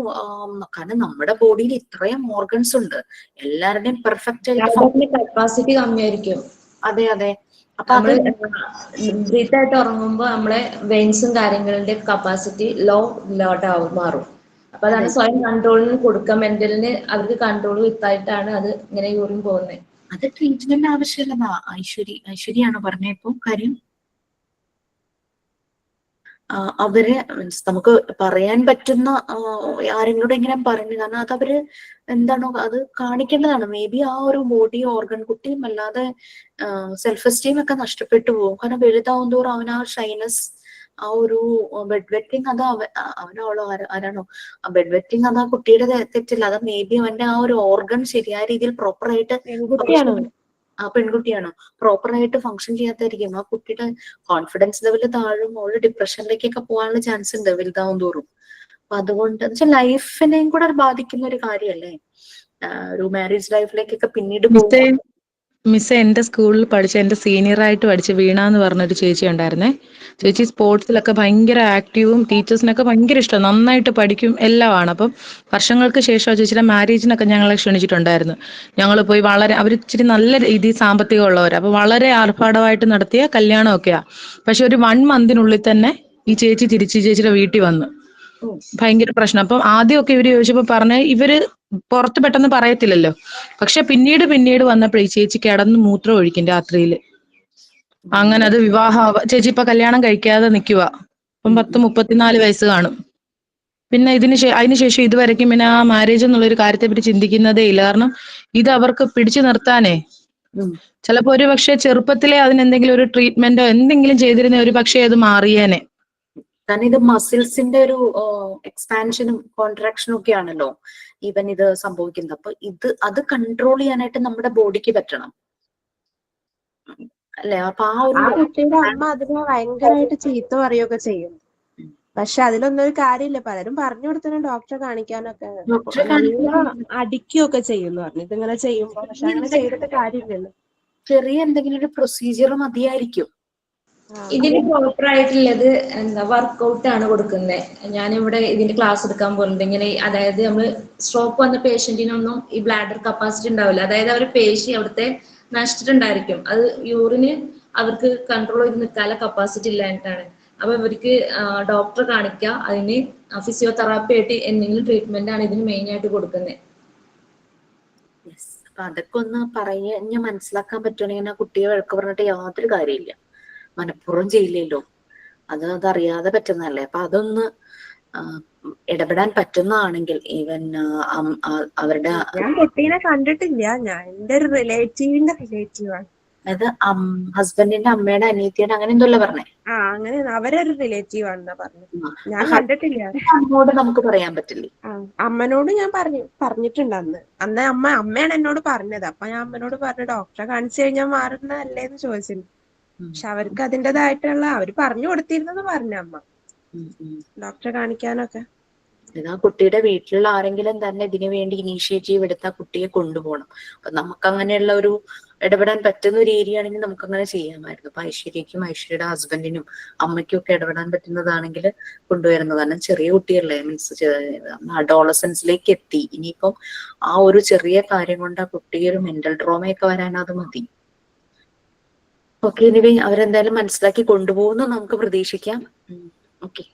കാരണം നമ്മുടെ ബോഡിയിൽ ഇത്രയും ഓർഗൻസ് ഉണ്ട്, എല്ലാവരുടെയും പെർഫെക്റ്റ് ആയിട്ട് കപ്പാസിറ്റി കമ്മിയായിരിക്കും. അതെ അതെ. അപ്പൊ നമ്മള് ബ്രീത്ത് ആയിട്ട് ഉറങ്ങുമ്പോ നമ്മളെ വെയിൻസും കാര്യങ്ങളുടെ കപ്പാസിറ്റി ലോട്ടാവും മാറും. അപ്പൊ അതാണ് സ്വയം കൺട്രോളിന് കൊടുക്കുക. മെന്റലിന് അവർക്ക് കൺട്രോൾ വിത്തായിട്ടാണ് അത് ഇങ്ങനെ യൂറിൻ പോകുന്നത്. അത് ട്രീറ്റ്മെന്റ് ആവശ്യമില്ലെന്നാ ഐശ്വര്യാണ് പറഞ്ഞ ഇപ്പൊ കാര്യം. അവര് മീൻസ് നമുക്ക് പറയാൻ പറ്റുന്ന ആരെങ്കിലും ഇങ്ങനെ പറഞ്ഞു, കാരണം അത് അവര് എന്താണോ അത് കാണിക്കേണ്ടതാണ്. മേ ബി ആ ഒരു ബോഡി ഓർഗൻ കുട്ടിയും അല്ലാതെ സെൽഫ് എസ്റ്റീം ഒക്കെ നഷ്ടപ്പെട്ടു പോകും. കാരണം വലുതാവും തോറും അവൻ ആ ഷൈനസ്, ആ ഒരു ബെഡ് വെറ്റിംഗ്, അത് അവനോളോ ആരാണോ ആ ബെഡ് വെറ്റിംഗ്, അത് ആ കുട്ടിയുടെ തെറ്റില്ല. അത് മേ ബി അവന്റെ ആ ഒരു ഓർഗൻ ശരിയായ രീതിയിൽ പ്രോപ്പറായിട്ട് ആ പെൺകുട്ടിയാണോ പ്രോപ്പറായിട്ട് ഫങ്ഷൻ ചെയ്യാത്തായിരിക്കും. ആ കുട്ടിയുടെ കോൺഫിഡൻസ് ലെവൽ താഴും, ഓള് ഡിപ്രഷനിലേക്കൊക്കെ പോകാനുള്ള ചാൻസ് ഉണ്ട് വലുതാവും തോറും. അപ്പൊ അതുകൊണ്ട് വെച്ചാൽ ലൈഫിനെയും കൂടെ ബാധിക്കുന്ന ഒരു കാര്യമല്ലേ, ഒരു മാരേജ് ലൈഫിലേക്കൊക്കെ പിന്നീട് പോകും. മിസ് എന്റെ സ്കൂളിൽ പഠിച്ച എന്റെ സീനിയറായിട്ട് പഠിച്ച വീണ എന്ന് പറഞ്ഞൊരു ചേച്ചി ഉണ്ടായിരുന്നേ. ചേച്ചി സ്പോർട്സിലൊക്കെ ഭയങ്കര ആക്റ്റീവും ടീച്ചേഴ്സിനൊക്കെ ഭയങ്കര ഇഷ്ടം, നന്നായിട്ട് പഠിക്കും എല്ലാമാണ്. അപ്പം വർഷങ്ങൾക്ക് ശേഷം ചേച്ചിയുടെ മാരേജിനൊക്കെ ഞങ്ങളെ ക്ഷണിച്ചിട്ടുണ്ടായിരുന്നു. ഞങ്ങൾ പോയി വളരെ അവർ ഇച്ചിരി നല്ല രീതിയിൽ സാമ്പത്തികം ഉള്ളവർ, അപ്പൊ വളരെ ആർഭാടമായിട്ട് നടത്തിയ കല്യാണമൊക്കെയാ. പക്ഷെ ഒരു 1 മന്തിനുള്ളിൽ തന്നെ ഈ ചേച്ചി തിരിച്ച് ചേച്ചിയുടെ വീട്ടിൽ വന്നു. ഭയങ്കര പ്രശ്നം. അപ്പം ആദ്യമൊക്കെ ഇവര് ചോദിച്ചപ്പോ പറഞ്ഞ ഇവര് പുറത്ത് പെട്ടെന്ന് പറയത്തില്ലല്ലോ. പക്ഷെ പിന്നീട് വന്നപ്പോഴേ ചേച്ചി കിടന്ന് മൂത്രം ഒഴിക്കും രാത്രിയില്. അങ്ങനെ അത് ചേച്ചി ഇപ്പൊ കല്യാണം കഴിക്കാതെ നിൽക്കുക. ഇപ്പം 34 വയസ്സ് കാണും. പിന്നെ അതിനുശേഷം ഇതുവരെയ്ക്കും പിന്നെ ആ മാരേജ് എന്നുള്ളൊരു കാര്യത്തെ പറ്റി ചിന്തിക്കുന്നതേ ഇല്ല. കാരണം ഇത് അവർക്ക് പിടിച്ചു നിർത്താനേ ചിലപ്പോ ഒരു പക്ഷെ ചെറുപ്പത്തിലെ അതിനെന്തെങ്കിലും ഒരു ട്രീറ്റ്മെന്റോ എന്തെങ്കിലും ചെയ്തിരുന്ന ഒരു പക്ഷേ അത് മാറിയേനെ. കാരണം ഇത് മസിൽസിന്റെ ഒരു എക്സ്പാൻഷനും കോൺട്രാക്ഷനും ഒക്കെ ആണല്ലോ ഈവൻ ഇത് സംഭവിക്കുന്നത്. അപ്പൊ അത് കൺട്രോൾ ചെയ്യാനായിട്ട് നമ്മുടെ ബോഡിക്ക് പറ്റണം അല്ലെ. അപ്പൊ ആ കുട്ടിയുടെ അമ്മ അതിനെ ഭയങ്കരമായിട്ട് ചീത്ത പറയുകയൊക്കെ ചെയ്യും. പക്ഷെ അതിലൊന്നും ഒരു കാര്യമില്ല. പലരും പറഞ്ഞു കൊടുത്തതിന് ഡോക്ടറെ കാണിക്കാനൊക്കെ നല്ല അടിക്കുകയൊക്കെ ചെയ്യുന്നു പറഞ്ഞു ഇതിങ്ങനെ ചെയ്യുമ്പോ. പക്ഷെ അങ്ങനെ ചെയ്തിട്ട് കാര്യമില്ലല്ലോ. ചെറിയ എന്തെങ്കിലും ഒരു പ്രൊസീജിയർ മതിയായിരിക്കും. ഇതിന് പ്രോപ്പർ ആയിട്ടുള്ളത് വർക്കൗട്ട് ആണ് കൊടുക്കുന്നത്. ഞാനിവിടെ ഇതിന്റെ ക്ലാസ് എടുക്കാൻ പോകുന്നുണ്ട്. ഇങ്ങനെ അതായത് നമ്മൾ സ്ട്രോക്ക് വന്ന പേഷ്യന്റിനൊന്നും ഈ ബ്ലാഡർ കപ്പാസിറ്റി ഉണ്ടാവില്ല. അതായത് അവർ പേശി അവിടുത്തെ നശിച്ചിട്ടുണ്ടായിരിക്കും. അത് യൂറിന് അവർക്ക് കൺട്രോൾ ചെയ്ത് നിൽക്കാനുള്ള കപ്പാസിറ്റി ഇല്ലായിട്ടാണ്. അപ്പൊ ഇവർക്ക് ഡോക്ടറെ കാണിക്കുക, അതിന് ഫിസിയോതെറാപ്പി ആയിട്ട് എന്തെങ്കിലും ട്രീറ്റ്മെന്റ് ആണ് ഇതിന് മെയിൻ ആയിട്ട് കൊടുക്കുന്നത്. അപ്പൊ അതൊക്കെ ഒന്ന് പറഞ്ഞ് മനസ്സിലാക്കാൻ പറ്റുകയാണെങ്കിൽ ആ കുട്ടിയെ വഴക്ക് പറഞ്ഞിട്ട് യാതൊരു കാര്യമില്ല. മനഃപൂർവ്വം ചെയ്യില്ലല്ലോ, അതറിയാതെ പറ്റുന്നതല്ലേ. അപ്പൊ അതൊന്ന് ഇടപെടാൻ പറ്റുന്നതാണെങ്കിൽ ഈവൻ അവരുടെ ഞാൻ കുട്ടീനെ കണ്ടിട്ടില്ല, ഞാൻ എന്റെ ഒരു റിലേറ്റീവിന്റെ റിലേറ്റീവാണ്. അതായത് ഹസ്ബൻഡിന്റെ അമ്മയുടെ അനിയത്തിയുടെ അങ്ങനെ എന്തല്ല പറഞ്ഞേ? അങ്ങനെ അവരൊരു റിലേറ്റീവ് ആണെന്നാ പറഞ്ഞു. ഞാൻ കണ്ടിട്ടില്ല. അമ്മോട് നമുക്ക് പറയാൻ പറ്റില്ലേ? അമ്മനോട് ഞാൻ പറഞ്ഞിട്ടുണ്ട് അന്ന് അമ്മയാണ് എന്നോട് പറഞ്ഞത്. അപ്പൊ ഞാൻ അമ്മനോട് പറഞ്ഞു ഡോക്ടറെ കാണിച്ചു കഴിഞ്ഞാൽ മാറുന്നതല്ലേന്ന് ചോദിച്ചിരുന്നു. പക്ഷെ അവർക്ക് അതിൻ്റെതായിട്ടുള്ള അവര് പറഞ്ഞു കൊടുത്തിരുന്നെന്ന് പറഞ്ഞു അമ്മ ഡോക്ടറെ കാണിക്കാനൊക്കെ. ആ കുട്ടിയുടെ വീട്ടിലുള്ള ആരെങ്കിലും തന്നെ ഇതിനു വേണ്ടി ഇനീഷ്യേറ്റീവ് എടുത്ത് ആ കുട്ടിയെ കൊണ്ടുപോകണം. അപ്പൊ നമുക്ക് അങ്ങനെയുള്ള ഒരു ഇടപെടാൻ പറ്റുന്ന ഒരു ഏരിയ ആണെങ്കിൽ നമുക്ക് അങ്ങനെ ചെയ്യാമായിരുന്നു. അപ്പൊ ഐശ്വര്യക്കും ഐശ്വര്യയുടെ ഹസ്ബൻഡിനും അമ്മയ്ക്കും ഒക്കെ ഇടപെടാൻ പറ്റുന്നതാണെങ്കിൽ കൊണ്ടുവരുന്നത്. കാരണം ചെറിയ കുട്ടിയല്ലേ, മീൻസ് അഡോളസൻസിലേക്ക് എത്തി. ഇനിയിപ്പം ആ ഒരു ചെറിയ കാര്യം കൊണ്ട് ആ കുട്ടി ഒരു മെന്റൽ ട്രോമയൊക്കെ വരാൻ അത് മതി. ഓക്കെ, ഇനി അവരെന്തായാലും മനസ്സിലാക്കി കൊണ്ടുപോകുന്നു നമുക്ക് പ്രതീക്ഷിക്കാം. ഓക്കെ,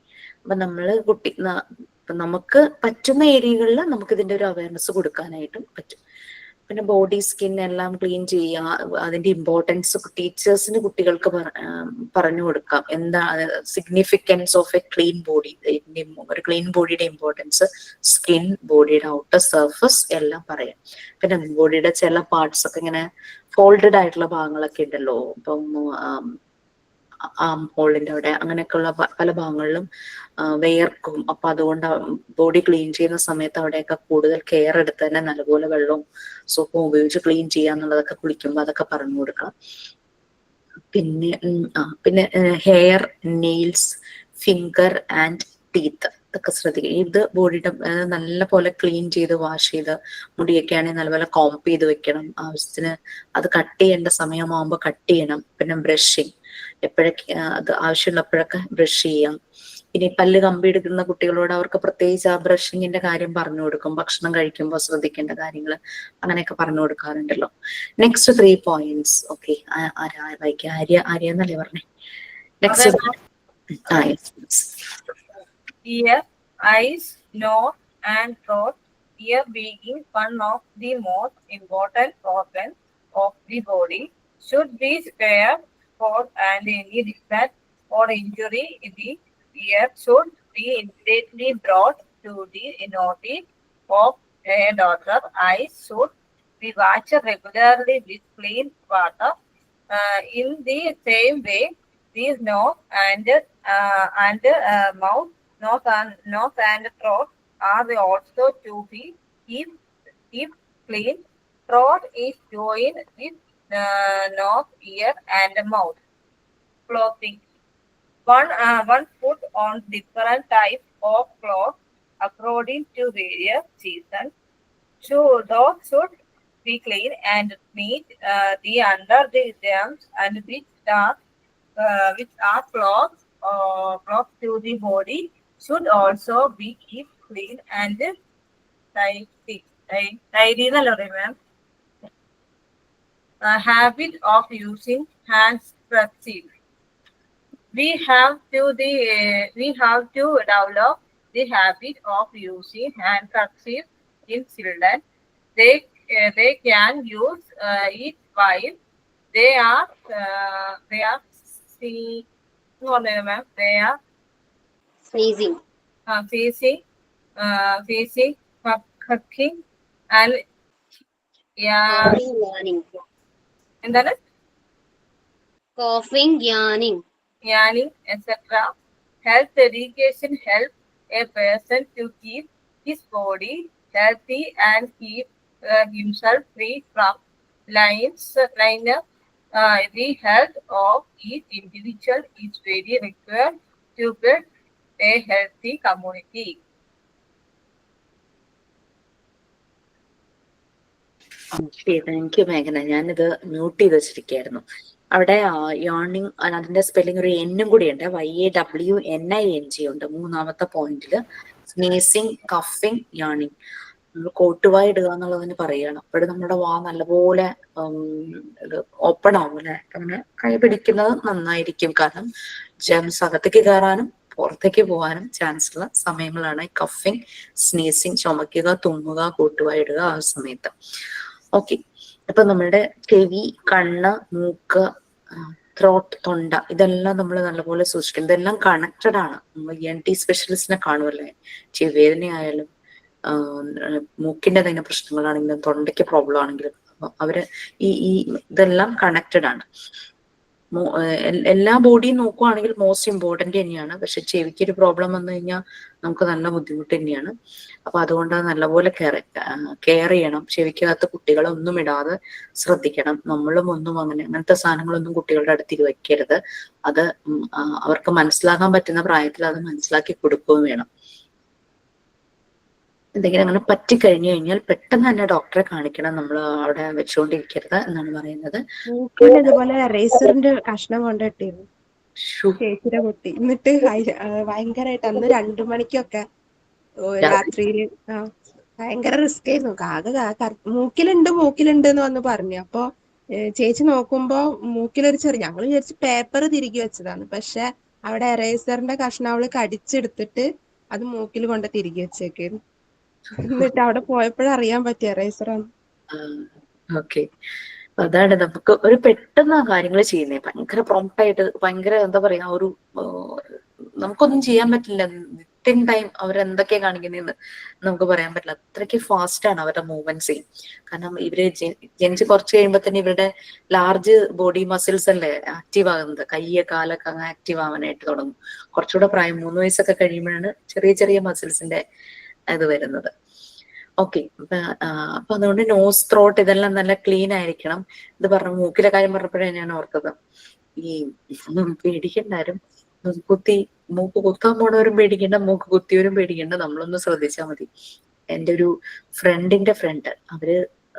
അപ്പൊ നമ്മള് നമുക്ക് പറ്റുന്ന ഏരിയകളിൽ നമുക്ക് ഇതിന്റെ ഒരു അവയർനെസ് കൊടുക്കാനായിട്ടും പറ്റും. പിന്നെ ബോഡി സ്കിൻ എല്ലാം ക്ലീൻ ചെയ്യുക, അതിന്റെ ഇമ്പോർട്ടൻസ് ടീച്ചേഴ്സിന് കുട്ടികൾക്ക് പറഞ്ഞു കൊടുക്കാം. എന്താ significance of A clean body, ഒരു ക്ലീൻ ബോഡിയുടെ ഇമ്പോർട്ടൻസ്, സ്കിൻ, ബോഡിയുടെ ഔട്ടർ സർഫസ് എല്ലാം പറയാം. പിന്നെ ബോഡിയുടെ ചില പാർട്സ് ഒക്കെ ഇങ്ങനെ ഫോൾഡഡ് ആയിട്ടുള്ള ഭാഗങ്ങളൊക്കെ ഉണ്ടല്ലോ, ഇപ്പം ആം ഹോളിന്റെ അവിടെ അങ്ങനെയൊക്കെയുള്ള പല ഭാഗങ്ങളിലും വേർക്കും. അപ്പൊ അതുകൊണ്ട് ബോഡി ക്ലീൻ ചെയ്യുന്ന സമയത്ത് അവിടെയൊക്കെ കൂടുതൽ കെയർ എടുത്ത് തന്നെ നല്ലപോലെ വെള്ളവും സോപ്പും ഉപയോഗിച്ച് ക്ലീൻ ചെയ്യാന്നുള്ളതൊക്കെ കുളിക്കുമ്പോൾ അതൊക്കെ പറഞ്ഞു കൊടുക്കാം. പിന്നെ hair, nails, finger and teeth ഇതൊക്കെ ശ്രദ്ധിക്കുക. ഇത് ബോഡിയുടെ നല്ല പോലെ ക്ലീൻ ചെയ്ത് വാഷ് ചെയ്ത്, മുടിയൊക്കെ ആണെങ്കിൽ നല്ലപോലെ കോംപ് ചെയ്ത് വെക്കണം. ആവശ്യത്തിന് അത് കട്ട് ചെയ്യേണ്ട സമയമാകുമ്പോൾ കട്ട് ചെയ്യണം. പിന്നെ ബ്രഷിങ് എപ്പോഴൊക്കെ അത് ആവശ്യമുള്ളപ്പോഴൊക്കെ ബ്രഷ് ചെയ്യാം. ഇനി പല്ല് കമ്പി എടുക്കുന്ന കുട്ടികളോട് അവർക്ക് പ്രത്യേകിച്ച് ആ ബ്രഷിങ്ങിന്റെ കാര്യം പറഞ്ഞു കൊടുക്കും. ഭക്ഷണം കഴിക്കുമ്പോൾ ശ്രദ്ധിക്കേണ്ട കാര്യങ്ങൾ അങ്ങനെയൊക്കെ പറഞ്ഞു കൊടുക്കാറുണ്ടല്ലോ. Next 3 points. ഓക്കെ, ആര്യ എന്നല്ലേ പറഞ്ഞേ? Next ear, eyes, nose, and throat. Ear being one of the most important organs of the body should be spared for, and any defect or injury in the ear should be immediately brought to the notice of a doctor. Eyes should be washed regularly with clean water. In the same way, these nose and mouth, nose and throat are also to be keep clean. Throat is joined with nose, ear, and mouth. Clothing. One put on different types of clothes according to various seasons. Those should be clean and neat. The under the gems and which are clothes to the body should also be kept clean and tidy. Tidy എന്നല്ല പറയാം. Habit of using hand kerchief. We have to develop the habit of using handkerchief in children. They can use it while they are see, they are Sneezing. facing cooking and Yawning. എന്താണ് Coughing, yawning. yawning, etc. Health education helps a person to keep his body healthy and keep himself free from lines. The health of each individual is very required to build a healthy community. Thank you മേഘന. ഞാനിത് mute ചെയ്ത് വെച്ചിരിക്കുകയായിരുന്നു. അവിടെ യോണിങ് അതിന്റെ spelling ഒരു എന്നും കൂടി ഉണ്ട്, YAWNING ഉണ്ട് മൂന്നാമത്തെ പോയിന്റില്. സ്നീസിങ്, കഫിങ്, യോണിങ്. നമ്മൾ കോട്ടുവായി ഇടുക എന്നുള്ളതിന് പറയുകയാണ്. അപ്പോഴും നമ്മുടെ വാ നല്ലപോലെ ഓപ്പൺ ആവും അല്ലെ. അങ്ങനെ കൈ പിടിക്കുന്നത് നന്നായിരിക്കും, കാരണം ജെംസ് അകത്തേക്ക് കയറാനും പുറത്തേക്ക് പോകാനും ചാൻസ് ഉള്ള സമയങ്ങളാണ് കഫിങ്, സ്നീസിങ്, ചുമക്കുക, തുമ്മുക, കോട്ടുവായി ഇടുക ആ സമയത്ത്. ഓക്കെ, അപ്പൊ നമ്മളുടെ ചെവി, കണ്ണ്, മൂക്ക്, ത്രോട്ട്, തൊണ്ട, ഇതെല്ലാം നമ്മൾ നല്ലപോലെ സൂക്ഷിക്കണം. ഇതെല്ലാം കണക്റ്റഡ് ആണ്. നമ്മൾ ENT സ്പെഷ്യലിസ്റ്റിനെ കാണുമല്ലേ, ചെവിവേദന ആയാലും മൂക്കിന്റെ തന്നെ പ്രശ്നങ്ങളാണെങ്കിലും തൊണ്ടയ്ക്ക് പ്രോബ്ലം ആണെങ്കിലും അവര് ഈ ഇതെല്ലാം കണക്റ്റഡ് ആണ്. എല്ലാ ബോഡിയും നോക്കുവാണെങ്കിൽ മോസ്റ്റ് ഇമ്പോർട്ടന്റ് തന്നെയാണ്. പക്ഷെ ചെവിക്ക് ഒരു പ്രോബ്ലം വന്നു കഴിഞ്ഞാൽ നമുക്ക് നല്ല ബുദ്ധിമുട്ട് തന്നെയാണ്. അപ്പൊ അതുകൊണ്ട് നല്ലപോലെ കെയർ ചെയ്യണം. ചെവിക്കകത്ത് കുട്ടികളൊന്നും ഇടാതെ ശ്രദ്ധിക്കണം. നമ്മളും ഒന്നും അങ്ങനത്തെ സാധനങ്ങളൊന്നും കുട്ടികളുടെ അടുത്ത് വെക്കരുത്. അത് അവർക്ക് മനസ്സിലാക്കാൻ പറ്റുന്ന പ്രായത്തിൽ അത് മനസ്സിലാക്കി കൊടുക്കുകയും വേണം. എന്തെങ്കിലും അങ്ങനെ പറ്റിക്കഴിഞ്ഞു കഴിഞ്ഞാൽ പെട്ടെന്ന് തന്നെ ഡോക്ടറെ കാണിക്കണം. നമ്മൾ അവിടെ വെച്ചുകൊണ്ടിരിക്കരുത് എന്നാണ് പറയുന്നത്. ഇതുപോലെ റേസറിന്റെ കഷ്ണം കൊണ്ടിട്ടിരുന്നു ചേച്ചിയുടെ കുട്ടി. എന്നിട്ട് ഭയങ്കരമായിട്ട് അന്ന് 2 മണിക്കൊക്കെ രാത്രിയില് ഭയങ്കര റിസ്ക് ആയിരുന്നു. ആകെ മൂക്കിലുണ്ട് എന്ന് വന്ന് പറഞ്ഞു. അപ്പൊ ചേച്ചി നോക്കുമ്പോ മൂക്കിലൊരു ഞങ്ങൾ വിചാരിച്ച് പേപ്പർ തിരികെ വെച്ചതാണ്. പക്ഷെ അവിടെ എറേസറിന്റെ കഷ്ണം അവള് കടിച്ചെടുത്തിട്ട് അത് മൂക്കിൽ കൊണ്ട് തിരികെ വെച്ചേക്കായിരുന്നു. എന്നിട്ട് അവിടെ പോയപ്പോഴറിയാൻ പറ്റിയ എറേസറാണ്. ഓക്കെ, അതാണ് നമുക്ക് ഒരു പെട്ടെന്ന് കാര്യങ്ങൾ ചെയ്യുന്നേ. ഭയങ്കര പ്രോംപ്റ്റ് ആയിട്ട്, ഭയങ്കര എന്താ പറയാ, ഒരു നമുക്കൊന്നും ചെയ്യാൻ പറ്റില്ല. വിത്തിൻ ടൈം അവരെന്തൊക്കെയാ കാണിക്കുന്നതെന്ന് നമുക്ക് പറയാൻ പറ്റില്ല. അത്രയ്ക്ക് ഫാസ്റ്റ് ആണ് അവരുടെ മൂവ്മെന്റ്സ്. കാരണം ഇവര് ജനിച്ച് കുറച്ച് കഴിയുമ്പോ തന്നെ ഇവരുടെ ലാർജ് ബോഡി മസിൽസ് അല്ലേ ആക്റ്റീവ് ആകുന്നത്. കയ്യ്, കാലൊക്കെ അങ്ങ് ആക്റ്റീവ് ആവാനായിട്ട് തുടങ്ങും. കുറച്ചുകൂടെ പ്രായം 3 വയസ്സൊക്കെ കഴിയുമ്പോഴാണ് ചെറിയ ചെറിയ മസിൽസിന്റെ ഇത് വരുന്നത്. ഓക്കെ, അപ്പൊ അതുകൊണ്ട് നോസ്, ത്രോട്ട് ഇതെല്ലാം നല്ല ക്ലീൻ ആയിരിക്കണം. ഇത് പറഞ്ഞു മൂക്കിലെ കാര്യം പറഞ്ഞപ്പോഴേ ഞാൻ ഓർത്തത്, ഈ പേടിക്കണ്ടാരും മൂക്ക് കുത്താൻ പോണവരും പേടിക്കണ്ട, മൂക്ക് കുത്തിയവരും പേടിക്കണ്ട. നമ്മളൊന്ന് ശ്രദ്ധിച്ചാൽ മതി. എൻ്റെ ഒരു ഫ്രണ്ടിന്റെ ഫ്രണ്ട്, അവര്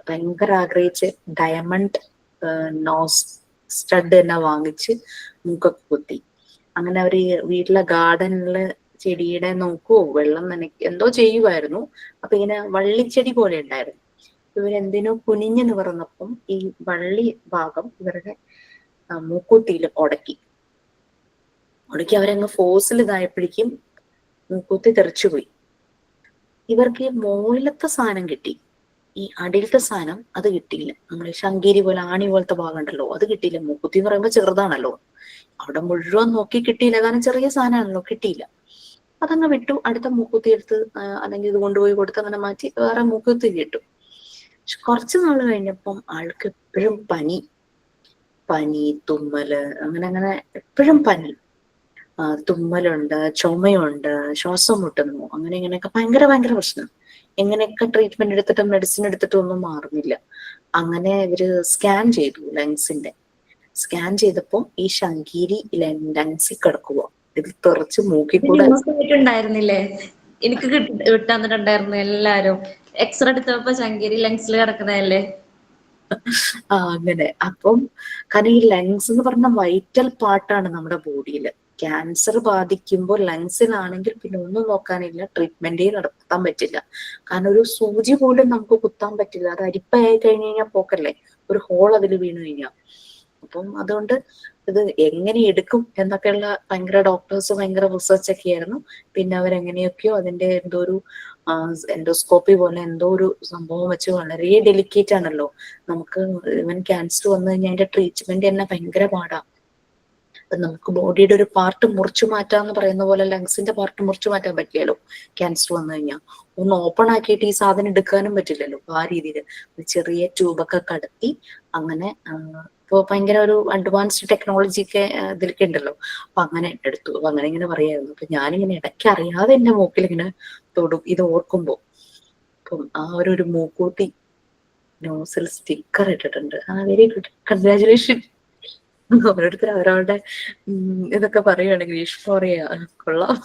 ഭയങ്കര ആഗ്രഹിച്ച് ഡയമണ്ട് നോസ് സ്റ്റഡ് തന്നെ വാങ്ങിച്ച് മൂക്കൊക്കെ കുത്തി. അങ്ങനെ അവര് വീട്ടിലെ ഗാർഡനില് ചെടിയുടെ നോക്കുവോ വെള്ളം എന്തോ ചെയ്യുമായിരുന്നു. അപ്പൊ ഇങ്ങനെ വള്ളിച്ചെടി പോലെ ഉണ്ടായിരുന്നു. ഇവരെന്തിനോ കുനിഞ്ഞു നിവർന്നപ്പം ഈ വള്ളി ഭാഗം ഇവരുടെ മൂക്കുത്തിയിൽ ഉടക്കി അവരങ്ങ് ഫോഴ്സിൽ ഇതായപ്പോഴേക്കും മൂക്കുത്തി തെറിച്ചുപോയി. ഇവർക്ക് ഈ മുകളിലത്തെ സാധനം കിട്ടി. ഈ അടിയിലത്തെ സാധനം അത് കിട്ടിയില്ല. നമ്മള് ശങ്കേരി പോലെ ആണി പോലത്തെ ഭാഗം ഉണ്ടല്ലോ, അത് കിട്ടിയില്ല. മൂക്കുത്തി എന്ന് പറയുമ്പോൾ ചെറുതാണല്ലോ, അവിടെ മുഴുവൻ നോക്കി കിട്ടിയില്ല, കാരണം ചെറിയ സാധനമാണല്ലോ, കിട്ടിയില്ല. അതങ്ങ് വിട്ടു. അടുത്ത മൂക്കുത്തി എടുത്ത് അല്ലെങ്കിൽ ഇത് കൊണ്ടുപോയി കൊടുത്ത് അങ്ങനെ മാറ്റി വേറെ മൂക്കുത്തി കിട്ടും. പക്ഷെ കുറച്ച് നാൾ കഴിഞ്ഞപ്പം ആൾക്ക് എപ്പോഴും പനി, തുമ്മല്, അങ്ങനെ എപ്പോഴും പനി, തുമ്മലുണ്ട്, ചുമയുണ്ട്, ശ്വാസം മുട്ടുന്നു, അങ്ങനെ ഇങ്ങനെയൊക്കെ ഭയങ്കര പ്രശ്നം. എങ്ങനെയൊക്കെ ട്രീറ്റ്മെന്റ് എടുത്തിട്ടും മെഡിസിൻ എടുത്തിട്ടും ഒന്നും മാറുന്നില്ല. അങ്ങനെ ഇവര് സ്കാൻ ചെയ്തു ലങ്സിന്റെ. സ്കാൻ ചെയ്തപ്പോ ഈ ശങ്കീരി ലങ്സിൽ കിടക്കുക, ഇത് തെറിച്ച് മൂക്കിൽ കൂടെ. ഉണ്ടായിരുന്നില്ലേ? എനിക്ക് വിട്ടാന്നിട്ടുണ്ടായിരുന്നു എല്ലാരും. എക്സ്റേ എടുത്തപ്പോ ശങ്കേരി ലങ്സിൽ കിടക്കുന്നതല്ലേ. അങ്ങനെ അപ്പം കാരണം ഈ ലങ്സ് എന്ന് പറഞ്ഞ വൈറ്റൽ പാർട്ടാണ് നമ്മുടെ ബോഡിയിൽ. ക്യാൻസർ ബാധിക്കുമ്പോൾ ലങ്സിലാണെങ്കിൽ പിന്നെ ഒന്നും നോക്കാനില്ല, ട്രീറ്റ്മെന്റേ നടത്താൻ പറ്റില്ല. കാരണം ഒരു സൂചി പോലും നമുക്ക് കുത്താൻ പറ്റില്ല. അത് അരിപ്പയായി കഴിഞ്ഞ് കഴിഞ്ഞാൽ പോക്കല്ലേ, ഒരു ഹോൾ അതിൽ വീണ് കഴിഞ്ഞാൽ. അപ്പം അതുകൊണ്ട് ഇത് എങ്ങനെ എടുക്കും എന്നൊക്കെയുള്ള ഭയങ്കര ഡോക്ടേഴ്സ് ഭയങ്കര റിസർച്ച് ഒക്കെ ആയിരുന്നു. പിന്നെ അവരെങ്ങനെയൊക്കെയോ അതിന്റെ എന്തോ ഒരു എൻഡോസ്കോപ്പി പോലെ എന്തോ ഒരു സംഭവം വെച്ച്, വളരെ ഡെലിക്കേറ്റ് ആണല്ലോ നമുക്ക്. ഇവൻ ക്യാൻസർ വന്നു കഴിഞ്ഞാൽ അതിന്റെ ട്രീറ്റ്മെന്റ് തന്നെ ഭയങ്കര പാടാ. നമുക്ക് ബോഡിയുടെ ഒരു പാർട്ട് മുറിച്ചു മാറ്റാന്ന് പറയുന്ന പോലെ ലങ്സിന്റെ പാർട്ട് മുറിച്ചു മാറ്റാൻ പറ്റില്ലല്ലോ ക്യാൻസർ വന്നു കഴിഞ്ഞാൽ. ഒന്ന് ഓപ്പൺ ആക്കിയിട്ട് ഈ സാധനം എടുക്കാനും പറ്റില്ലല്ലോ. ആ രീതിയിൽ ചെറിയ ട്യൂബൊക്കെ കടത്തി അങ്ങനെ ഇപ്പൊ ഭയങ്കര ഒരു അഡ്വാൻസ്ഡ് ടെക്നോളജി ഒക്കെ ഇതിലൊക്കെ ഉണ്ടല്ലോ. അപ്പൊ അങ്ങനെ എടുത്തു. അപ്പൊ അങ്ങനെ ഇങ്ങനെ പറയായിരുന്നു. അപ്പൊ ഞാനിങ്ങനെ ഇടയ്ക്ക് അറിയാതെ എന്റെ മൂക്കിൽ ഇങ്ങനെ തൊടും ഇത് ഓർക്കുമ്പോ. അപ്പം ആ ഒരു മൂക്കൂട്ടി നോസിൽ സ്റ്റിക്കർ ഇട്ടിട്ടുണ്ട്. Very good, congratulation. ഓരോരുത്തർ അവരവരുടെ ഇതൊക്കെ പറയുകയാണെങ്കിൽ ഈശ്വറിയ കൊള്ളാം.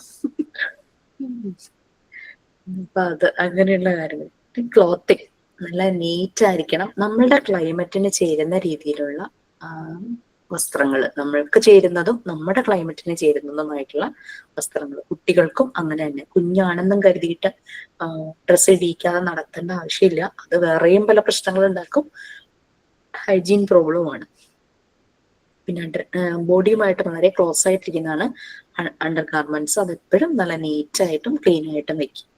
അപ്പൊ അത് അങ്ങനെയുള്ള കാര്യങ്ങൾ. ക്ലോത്തിങ് നല്ല നീറ്റ് ആയിരിക്കണം. നമ്മളുടെ ക്ലൈമറ്റിന് ചേരുന്ന രീതിയിലുള്ള വസ്ത്രങ്ങൾ, നമ്മൾക്ക് ചേരുന്നതും നമ്മുടെ ക്ലൈമറ്റിന് ചേരുന്നതുമായിട്ടുള്ള വസ്ത്രങ്ങൾ. കുട്ടികൾക്കും അങ്ങനെ തന്നെ. കുഞ്ഞാണെന്നും കരുതിയിട്ട് ഡ്രസ്സ് ഇടിയിക്കാതെ നടത്തേണ്ട ആവശ്യമില്ല. അത് വേറെയും പല പ്രശ്നങ്ങൾ ഉണ്ടാക്കും, ഹൈജീൻ പ്രോബ്ലമാണ്. പിന്നെ ബോഡിയുമായിട്ട് വളരെ ക്ലോസ് ആയിട്ടിരിക്കുന്നതാണ് അണ്ടർ ഗാർമെന്റ്സ്. അതെപ്പോഴും നല്ല നീറ്റായിട്ടും ക്ലീൻ ആയിട്ടും വെക്കും.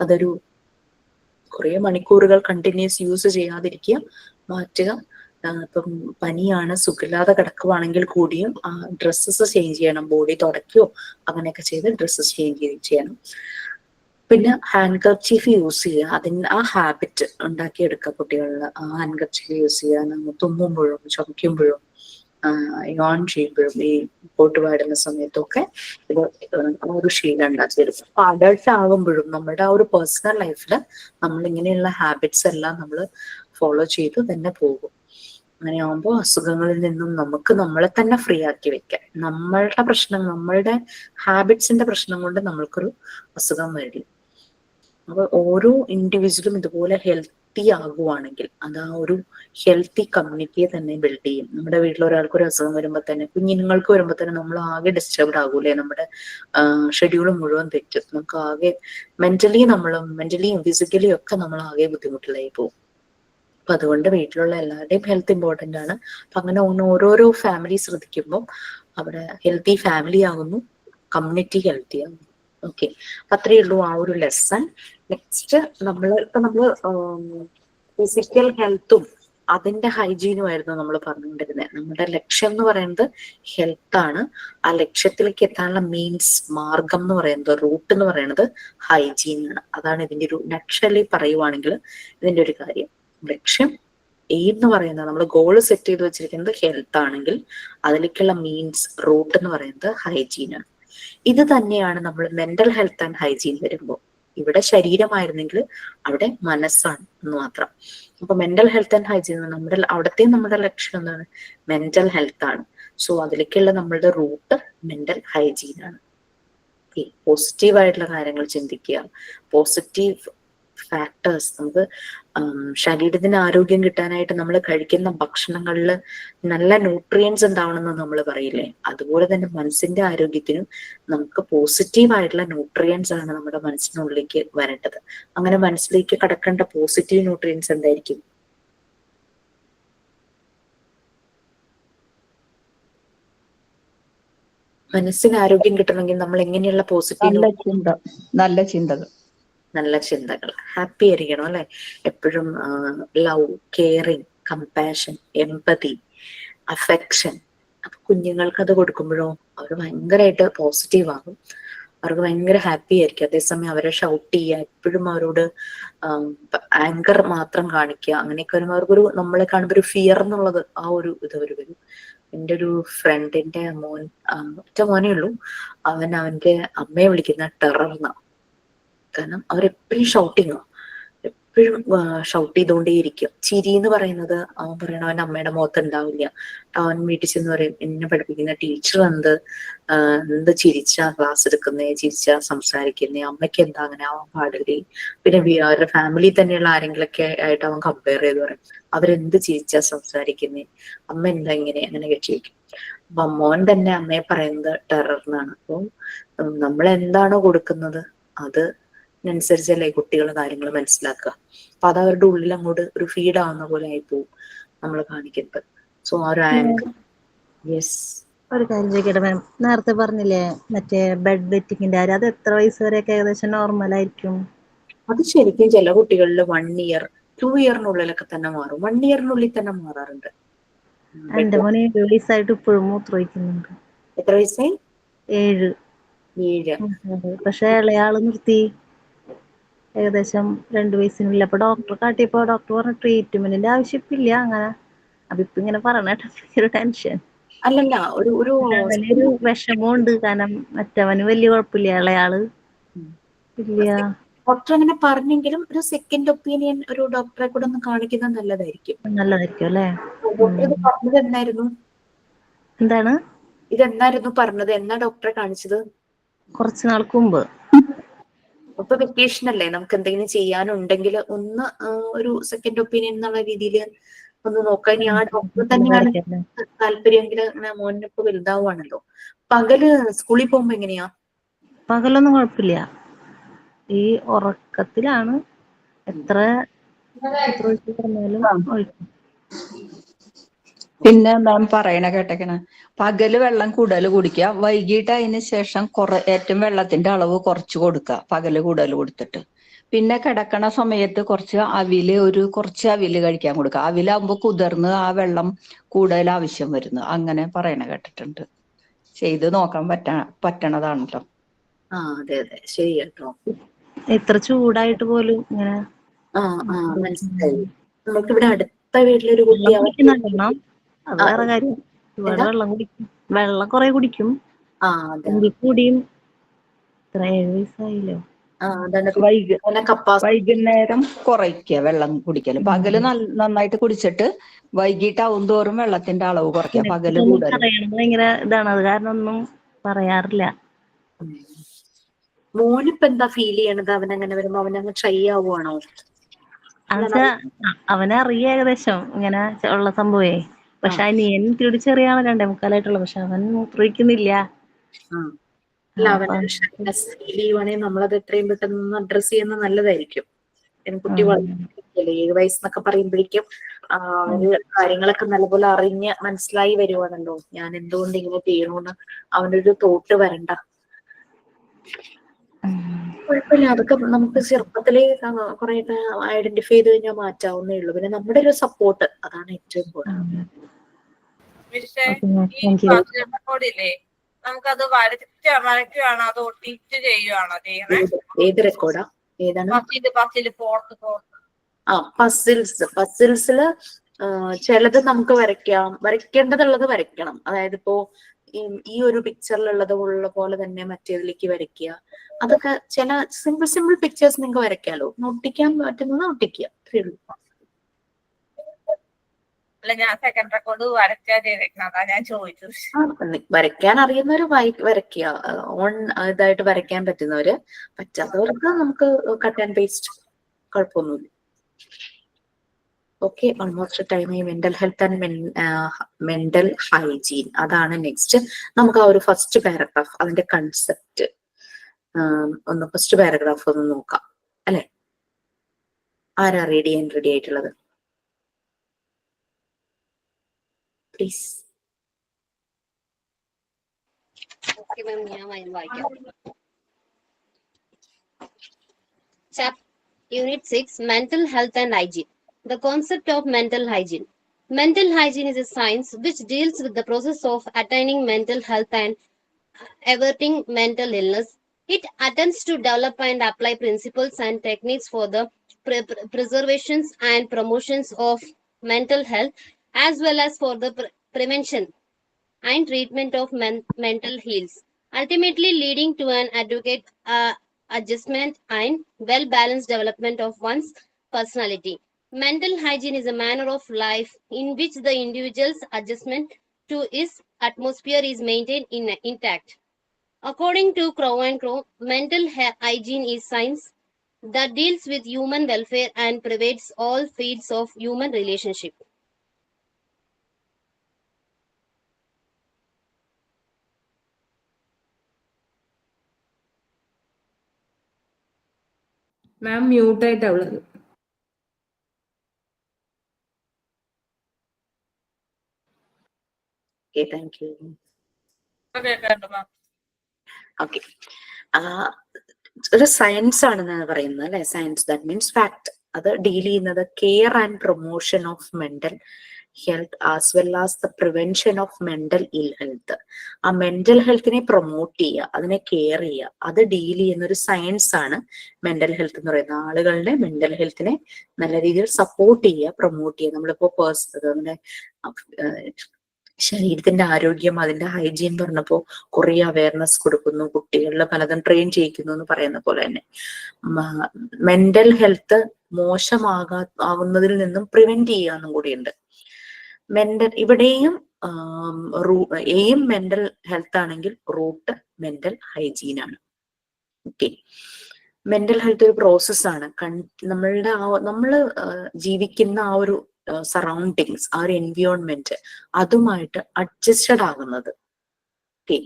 അതൊരു കുറെ മണിക്കൂറുകൾ കണ്ടിന്യൂസ് യൂസ് ചെയ്യാതിരിക്കുക, മാറ്റുക. ഇപ്പം പനിയാണ്, സുഖമില്ലാതെ കിടക്കുവാണെങ്കിൽ കൂടിയും ആ ഡ്രസ്സസ് ചേഞ്ച് ചെയ്യണം. ബോഡി തുടയ്ക്കുകയോ അങ്ങനെയൊക്കെ ചെയ്ത് ഡ്രസ്സസ് ചേഞ്ച് ചെയ്യണം. പിന്നെ ഹാൻഡ് കർച്ചീഫ് യൂസ് ചെയ്യുക. ആ ഹാബിറ്റ് ഉണ്ടാക്കിയെടുക്കുക കുട്ടികളിൽ. ആ ഹാൻഡ് കർച്ചീഫ് യൂസ് ചെയ്യുക. തുമ്മുമ്പോഴും ചുമയ്ക്കുമ്പോഴും യോൺ ചെയ്യുമ്പോഴും ഈ പോട്ട് പാടുന്ന സമയത്തൊക്കെ ഇത് ഒരു ശീലം ഉണ്ടാക്കിയെടുക്കും. അപ്പൊ അഡൾട്ട് ആകുമ്പോഴും നമ്മുടെ ആ ഒരു പേഴ്സണൽ ലൈഫിൽ നമ്മൾ ഇങ്ങനെയുള്ള ഹാബിറ്റ്സ് എല്ലാം നമ്മൾ ഫോളോ ചെയ്ത് തന്നെ പോകും. അങ്ങനെ ആകുമ്പോൾ അസുഖങ്ങളിൽ നിന്നും നമുക്ക് നമ്മളെ തന്നെ ഫ്രീ ആക്കി വെക്കാം. നമ്മളുടെ പ്രശ്നം, നമ്മളുടെ ഹാബിറ്റ്സിന്റെ പ്രശ്നം കൊണ്ട് നമ്മൾക്കൊരു അസുഖം വരില്ല. അപ്പൊ ഓരോ ഇൻഡിവിജ്വലും ഇതുപോലെ ഹെൽത്തി ആകുവാണെങ്കിൽ അത് ആ ഒരു ഹെൽത്തി കമ്മ്യൂണിറ്റിയെ തന്നെ ബിൽഡ് ചെയ്യും. നമ്മുടെ വീട്ടിൽ ഒരാൾക്ക് ഒരു അസുഖം വരുമ്പോൾ തന്നെ, കുഞ്ഞുങ്ങൾക്ക് വരുമ്പോൾ തന്നെ നമ്മൾ ആകെ ഡിസ്റ്റർബ്ഡ് ആകൂലേ. നമ്മുടെ ഷെഡ്യൂൾ മുഴുവൻ തെറ്റും. നമുക്ക് ആകെ മെന്റലിയും ഫിസിക്കലിയും ഒക്കെ നമ്മൾ ആകെ ബുദ്ധിമുട്ടിലായി പോകും. അപ്പൊ അതുകൊണ്ട് വീട്ടിലുള്ള എല്ലാവരുടെയും ഹെൽത്ത് ഇമ്പോർട്ടന്റ് ആണ്. അപ്പൊ അങ്ങനെ ഓരോരോ ഫാമിലി ശ്രദ്ധിക്കുമ്പോൾ അവിടെ ഹെൽത്തി ഫാമിലി ആകുന്നു, കമ്മ്യൂണിറ്റി ഹെൽത്തി ആകുന്നു. ഓക്കെ, അത്രയേ ഉള്ളൂ ആ ഒരു ലെസൺ. നെക്സ്റ്റ് നമ്മള് ഫിസിക്കൽ ഹെൽത്തും അതിന്റെ ഹൈജീനുമായിരുന്നു നമ്മൾ പറഞ്ഞുകൊണ്ടിരുന്നത്. നമ്മുടെ ലക്ഷ്യം എന്ന് പറയുന്നത് ഹെൽത്ത് ആണ്. ആ ലക്ഷ്യത്തിലേക്ക് എത്താനുള്ള മാർഗം എന്ന് പറയുന്നത്, റൂട്ട് എന്ന് പറയുന്നത് ഹൈജീൻ ആണ്. അതാണ് ഇതിന്റെ ഒരു നക്ഷലി പറയുവാണെങ്കിൽ ഇതിന്റെ ഒരു കാര്യം. ലക്ഷ്യം എന്ന് പറയുന്നത്, നമ്മൾ ഗോള് സെറ്റ് ചെയ്ത് വെച്ചിരിക്കുന്നത് ഹെൽത്ത് ആണെങ്കിൽ അതിലേക്കുള്ള റൂട്ട് എന്ന് പറയുന്നത് ഹൈജീൻ ആണ്. ഇത് തന്നെയാണ് നമ്മൾ മെന്റൽ ഹെൽത്ത് ആൻഡ് ഹൈജീൻ വരുമ്പോൾ. ഇവിടെ ശരീരമായിരുന്നെങ്കിൽ അവിടെ മനസ്സാണ് എന്ന് മാത്രം. അപ്പൊ മെന്റൽ ഹെൽത്ത് ആൻഡ് ഹൈജീൻ നമ്മുടെ ലക്ഷ്യം എന്താണ്? മെന്റൽ ഹെൽത്ത് ആണ്. സോ അതിലേക്കുള്ള നമ്മളുടെ റൂട്ട് മെന്റൽ ഹൈജീൻ ആണ്. പോസിറ്റീവ് ആയിട്ടുള്ള കാര്യങ്ങൾ ചിന്തിക്കുക, പോസിറ്റീവ് ഫാക്ടേഴ്സ്. നമുക്ക് ശരീരത്തിന് ആരോഗ്യം കിട്ടാനായിട്ട് നമ്മൾ കഴിക്കുന്ന ഭക്ഷണങ്ങളിൽ നല്ല ന്യൂട്രിയൻസ് ഉണ്ടാവണമെന്ന് നമ്മൾ പറയില്ലേ, അതുപോലെ തന്നെ മനസ്സിന്റെ ആരോഗ്യത്തിനും നമുക്ക് പോസിറ്റീവ് ആയിട്ടുള്ള ന്യൂട്രിയൻസ് ആണ് നമ്മുടെ മനസ്സിനുള്ളിലേക്ക് വരേണ്ടത്. അങ്ങനെ മനസ്സിലേക്ക് കടക്കേണ്ട പോസിറ്റീവ് ന്യൂട്രിയൻസ് എന്തായിരിക്കും? മനസ്സിന് ആരോഗ്യം കിട്ടണമെങ്കിൽ നമ്മൾ എങ്ങനെയുള്ള പോസിറ്റീവ് നല്ല ചിന്തകൾ. നല്ല ചിന്തകൾ, ഹാപ്പി ആയിരിക്കണം അല്ലെ, എപ്പോഴും ലവ്, കെയറിങ്, കമ്പാഷൻ, എമ്പതി, അഫെക്ഷൻ. അപ്പൊ കുഞ്ഞുങ്ങൾക്ക് അത് കൊടുക്കുമ്പോഴോ അവർ ഭയങ്കരമായിട്ട് പോസിറ്റീവ് ആകും, അവർക്ക് ഭയങ്കര ഹാപ്പി ആയിരിക്കും. അതേസമയം അവരെ ഷൗട്ട് ചെയ്യുക, എപ്പോഴും അവരോട് ആങ്കർ മാത്രം കാണിക്കുക, അങ്ങനെയൊക്കെ വരുമ്പോൾ അവർക്കൊരു, നമ്മളെ കാണുമ്പോൾ ഒരു ഫിയർ എന്നുള്ളത് ആ ഒരു ഇത് വരും. എൻ്റെ ഒരു ഫ്രണ്ടിന്റെ മോൻ, ഒറ്റ മോനേ ഉള്ളൂ, അവന്റെ അമ്മയെ വിളിക്കുന്ന ടെറർ എന്നാണ്. കാരണം അവരെപ്പോഴും ഷൗട്ടിങ്ങോ, എപ്പോഴും ഷൗട്ട് ചെയ്തുകൊണ്ടേയിരിക്കും. ചിരി എന്ന് പറയുന്നത് അവൻ പറയണ അവന്റെ അമ്മയുടെ മുഖത്ത് ഉണ്ടാവില്ല. അവൻ വീട്ടിൽ ചെന്ന് പറയും, എന്നെ പഠിപ്പിക്കുന്ന ടീച്ചർ എന്ത് ചിരിച്ചാ ക്ലാസ് എടുക്കുന്നേ, ചിരിച്ചാ സംസാരിക്കുന്നേ, അമ്മയ്ക്ക് എന്താ അങ്ങനെ ആവാൻ പാടില്ലേ. പിന്നെ അവരുടെ ഫാമിലി തന്നെയുള്ള ആരെങ്കിലൊക്കെ ആയിട്ട് അവൻ കമ്പയർ ചെയ്ത് പറയും, അവരെന്ത് ചിരിച്ചാ സംസാരിക്കുന്നേ, അമ്മ എന്താ ഇങ്ങനെ, അങ്ങനെയൊക്കെ ചോദിക്കും. അപ്പൊ മോൻ തന്നെ അമ്മയെ പറയുന്നത് ടെററിനാണ്. അപ്പോൾ നമ്മൾ എന്താണോ കൊടുക്കുന്നത് അതിനനുസരിച്ചല്ലേ കുട്ടികൾ കാര്യങ്ങൾ മനസ്സിലാക്കുക. അപ്പൊ അത് അവരുടെ ഉള്ളിൽ അങ്ങോട്ട് ഒരു ഫീഡ് ആവുന്ന പോലെ ആയിപ്പോവും നമ്മൾ കാണിക്കുന്നത്. സോ ആ ഒരു ആങ്കർ. യെസ്. ഒരു കാര്യം ചോദിക്കട്ടെ മാം, നേരത്തെ പറഞ്ഞില്ലേ മറ്റേ ബെഡ് വെറ്റിങ്ങിന്റെ കാര്യം, അത് എത്ര വയസ്സ് വരെയൊക്കെ ഏകദേശം നോർമൽ ആയിരിക്കും? അത് ശരിക്കും ചില കുട്ടികളിൽ 1 ഇയർ 2 ഇയറിനുള്ളിലൊക്കെ തന്നെ മാറും. 1 ഇയറിനുള്ളിൽ തന്നെ മാറാറുണ്ട്. എന്റെ മോന് 7 വയസ്സായിട്ട് ഇപ്പോഴും മൂത്രമൊഴിക്കുന്നുണ്ട്. എത്ര വയസ്സായി? 7. 7. പക്ഷെ ഇളയാള് നിർത്തി ഏകദേശം 2 വയസ്സിനുള്ളിൽ. അപ്പൊ ഡോക്ടറെ കാട്ടിയപ്പോ ഡോക്ടർ പറഞ്ഞ ട്രീറ്റ്മെന്റിന്റെ ആവശ്യമില്ല അങ്ങനെ. അപ്പൊ ഇപ്പൊ ഇങ്ങനെ പറഞ്ഞിട്ട് ടെൻഷൻ. അല്ലല്ല, ഒരു അവനൊരു വിഷമമുണ്ട്, കാരണം മറ്റവന് വലിയ കുഴപ്പമില്ല, ഇളയാള് ഇല്ല. ഡോക്ടർ അങ്ങനെ പറഞ്ഞെങ്കിലും ഒരു സെക്കൻഡ് ഒപ്പീനിയൻ ഒരു ഡോക്ടറെ കൂടെ ഒന്ന് കാണിക്കുന്നത് നല്ലതായിരിക്കും. നല്ലതായിരിക്കും അല്ലേ? ഡോക്ടർ ഇത് പറഞ്ഞത് എന്നായിരുന്നു? എന്താണ് ഇതെന്നായിരുന്നു പറഞ്ഞത്? എന്നാ ഡോക്ടറെ കാണിച്ചത്? കുറച്ചു നാൾക്ക് മുമ്പ്. ഇപ്പൊ വെക്കേഷൻ അല്ലേ, നമുക്ക് എന്തെങ്കിലും ചെയ്യാനുണ്ടെങ്കിൽ ഒന്ന് ഒരു സെക്കൻഡ് ഒപ്പീനിയൻ എന്നുള്ള രീതിയിൽ ഒന്ന് നോക്കാം. ഇനി ആ ഡോക്ടർ തന്നെയാണ് താല്പര്യമെങ്കിൽ, അങ്ങനെ മോനിപ്പോ വലുതാവുകയാണല്ലോ. പകല് സ്കൂളിൽ പോകുമ്പോ എങ്ങനെയാ? പകലൊന്നും കുഴപ്പമില്ല, ഈ ഉറക്കത്തിലാണ്. എത്ര ഒഴിച്ച് പറഞ്ഞാലും ഒഴിക്കും. പിന്നെ മാം പറയണ കേട്ടേക്കണ, പകല് വെള്ളം കൂടുതൽ കുടിക്കുക, വൈകിട്ട് അതിന് ശേഷം ഏറ്റവും വെള്ളത്തിന്റെ അളവ് കുറച്ച് കൊടുക്കുക, പകല് കൂടുതൽ കൊടുത്തിട്ട്. പിന്നെ കിടക്കണ സമയത്ത് കുറച്ച് അവില് കഴിക്കാൻ കൊടുക്കുക. അവിലാകുമ്പോ കുതിർന്ന് ആ വെള്ളം കൂടുതൽ ആവശ്യം വരുന്നു, അങ്ങനെ പറയണ കേട്ടിട്ടുണ്ട്. ചെയ്ത് നോക്കാൻ പറ്റണതാണല്ലോ. അതെ അതെ, ശരി കേട്ടോ. ഇത്ര ചൂടായിട്ട് പോലും ഇങ്ങനെ. മനസ്സിലായി. നമുക്കിവിടെ അടുത്ത വീട്ടിലൊരു കുട്ടി, അത് വേറെ കാര്യം. ഒരുപാട് വെള്ളം കുടിക്കും, വെള്ളം കുറെ കുടിക്കും. അതെ, എങ്കിൽ കൂടിയും ഇത്ര 7 വയസ്സായില്ലോ. വൈകുന്നേരം കുറയ്ക്കുക വെള്ളം കുടിക്കല്. പകല് നന്നായിട്ട് കുടിച്ചിട്ട് വൈകിട്ട് ആവുന്തോറും വെള്ളത്തിന്റെ അളവ് കുറയ്ക്കുക, പകല് കൂടുതൽ. ഭയങ്കര ഇതാണ്, അത് കാരണം ഒന്നും പറയാറില്ല. മോനിപ്പോ എന്താ ഫീൽ ചെയ്യണത്? അവനങ്ങനെ വരുമ്പോ അവനങ്ങ് ട്രൈ ആവുകയാണോ? അവനറിയ ഏകദേശം ഇങ്ങനെ ഉള്ള സംഭവേ. പക്ഷെ അനിയൻ ഇത്തിരി ചെറിയ ആള്, 2.25 പക്ഷെ അവൻ മൂത്രമൊഴിക്കുന്നില്ല. അവനൊരു ഷൈനസ് ഫീൽ ചെയ്യുവാണെങ്കിൽ നമ്മളത് എത്രയും പെട്ടെന്ന് അഡ്രസ് ചെയ്യുന്നത് നല്ലതായിരിക്കും. കുട്ടി വളരെ 7 വയസ്സെന്നൊക്കെ പറയുമ്പോഴേക്കും കാര്യങ്ങളൊക്കെ നല്ലപോലെ അറിഞ്ഞ് മനസ്സിലായി വരുവാണല്ലോ. ഞാൻ എന്തുകൊണ്ട് ഇങ്ങനെ ചെയ്യണമെന്ന് അവനൊരു തോട്ട് വരണ്ട. കുഴപ്പമില്ല, അതൊക്കെ നമുക്ക് ചെറുപ്പത്തിലേ കുറെയൊക്കെ ഐഡന്റിഫൈ ചെയ്ത് കഴിഞ്ഞാൽ മാറ്റാവുന്നേ ഉള്ളൂ. പിന്നെ നമ്മുടെ ഒരു സപ്പോർട്ട്, അതാണ് ഏറ്റവും ഇമ്പോർട്ടന്റ്. റെക്കോർഡില്ലേ, നമുക്കത് വരയ്ക്കുകയാണോ അതോ ഒട്ടിച്ച് ചെയ്യുകയാണോ ചെയ്യണേ? ഏത് റെക്കോർഡാ? ഏതാണ്? പസിൽസില് ചിലത് നമുക്ക് വരയ്ക്കേണ്ടതുള്ളത് വരയ്ക്കണം. അതായത് ഇപ്പോ ഈ ഒരു പിക്ചറിലുള്ളത് ഉള്ള പോലെ തന്നെ മറ്റേതിലേക്ക് വരയ്ക്കുക. അതൊക്കെ ചില സിമ്പിൾ പിക്ചേഴ്സ് നിങ്ങൾക്ക് വരയ്ക്കാലോ. ഒട്ടിക്കാൻ പറ്റുന്നത് ഒട്ടിക്കുക, അത്രേ ഉള്ളൂ. അല്ല, ഞാൻ സെക്കൻഡ് റെക്കോർഡ് വരച്ചാ ചെയ്തേക്കണം, അതാ ഞാൻ ചോദിച്ചത്. വരയ്ക്കാൻ അറിയുന്നവര് വരയ്ക്കുക, ഇതായിട്ട് വരയ്ക്കാൻ പറ്റുന്നവര്. പറ്റാത്തവർക്ക് നമുക്ക് കട്ട് ആൻഡ് പേസ്റ്റ്, കുഴപ്പമൊന്നുമില്ല. ഓക്കെ, ഓൾമോസ്റ്റ് ടൈമായി. Mental health and mental hygiene, അതാണ് നെക്സ്റ്റ്. നമുക്ക് ആ ഒരു ഫസ്റ്റ് പാരഗ്രാഫ്, അതിന്റെ കൺസെപ്റ്റ് ഫസ്റ്റ് പാരഗ്രാഫ് ഒന്ന് നോക്കാം അല്ലെ? ആരാ റെഡി ആയിട്ടുള്ളത്? Please. Unit 6, Mental Health and Hygiene. The concept of mental hygiene. Mental hygiene is a science which deals with the process of attaining mental health and averting mental illness. It attempts to develop and apply principles and techniques for the preservations and promotions of mental health, as well as for the prevention and treatment of mental health, ultimately leading to an adequate adjustment and well-balanced development of one's personality. Mental hygiene is a manner of life in which the individual's adjustment to his atmosphere is maintained intact. According to Crow and Crow, mental hygiene is science that deals with human welfare and pervades all fields of human relationship. Ma'am mute ആയിട്ടാ ഉള്ളത്. Okay, thank you. Okay. ഒരു science ആണെന്നാണ് പറയുന്നത് അല്ലെ. Science that means fact. അത് deal ചെയ്യുന്നത് care and promotion of mental health as well as the prevention of mental ഇൽ health. ആ മെന്റൽ ഹെൽത്തിനെ പ്രൊമോട്ട് ചെയ്യുക, അതിനെ കെയർ ചെയ്യുക, അത് ഡീൽ ചെയ്യുന്ന ഒരു സയൻസ് ആണ് മെന്റൽ ഹെൽത്ത് എന്ന് പറയുന്നത്. ആളുകളുടെ മെന്റൽ ഹെൽത്തിനെ നല്ല രീതിയിൽ സപ്പോർട്ട് ചെയ്യുക, പ്രൊമോട്ട് ചെയ്യുക. നമ്മളിപ്പോ നമ്മുടെ ശരീരത്തിന്റെ ആരോഗ്യം, അതിന്റെ ഹൈജീൻ പറഞ്ഞപ്പോ കുറെ അവയർനെസ് കൊടുക്കുന്നു, കുട്ടികളിൽ പലതും ട്രെയിൻ ചെയ്യിക്കുന്നു എന്ന് പറയുന്ന പോലെ തന്നെ മെന്റൽ ഹെൽത്ത് ആവുന്നതിൽ നിന്നും പ്രിവെന്റ് ചെയ്യാന്നും കൂടിയുണ്ട്. ഇവിടെയും എയിം മെന്റൽ ഹെൽത്ത് ആണെങ്കിൽ റൂട്ട് മെന്റൽ ഹൈജീൻ ആണ്. ഓക്കെ. മെന്റൽ ഹെൽത്ത് ഒരു പ്രോസസ്സാണ്. നമ്മള് ജീവിക്കുന്ന ആ ഒരു സറൗണ്ടിങ്സ്, ആ ഒരു എൻവിയോൺമെന്റ്, അതുമായിട്ട് അഡ്ജസ്റ്റഡ് ആകുന്നത്. ഓക്കെ,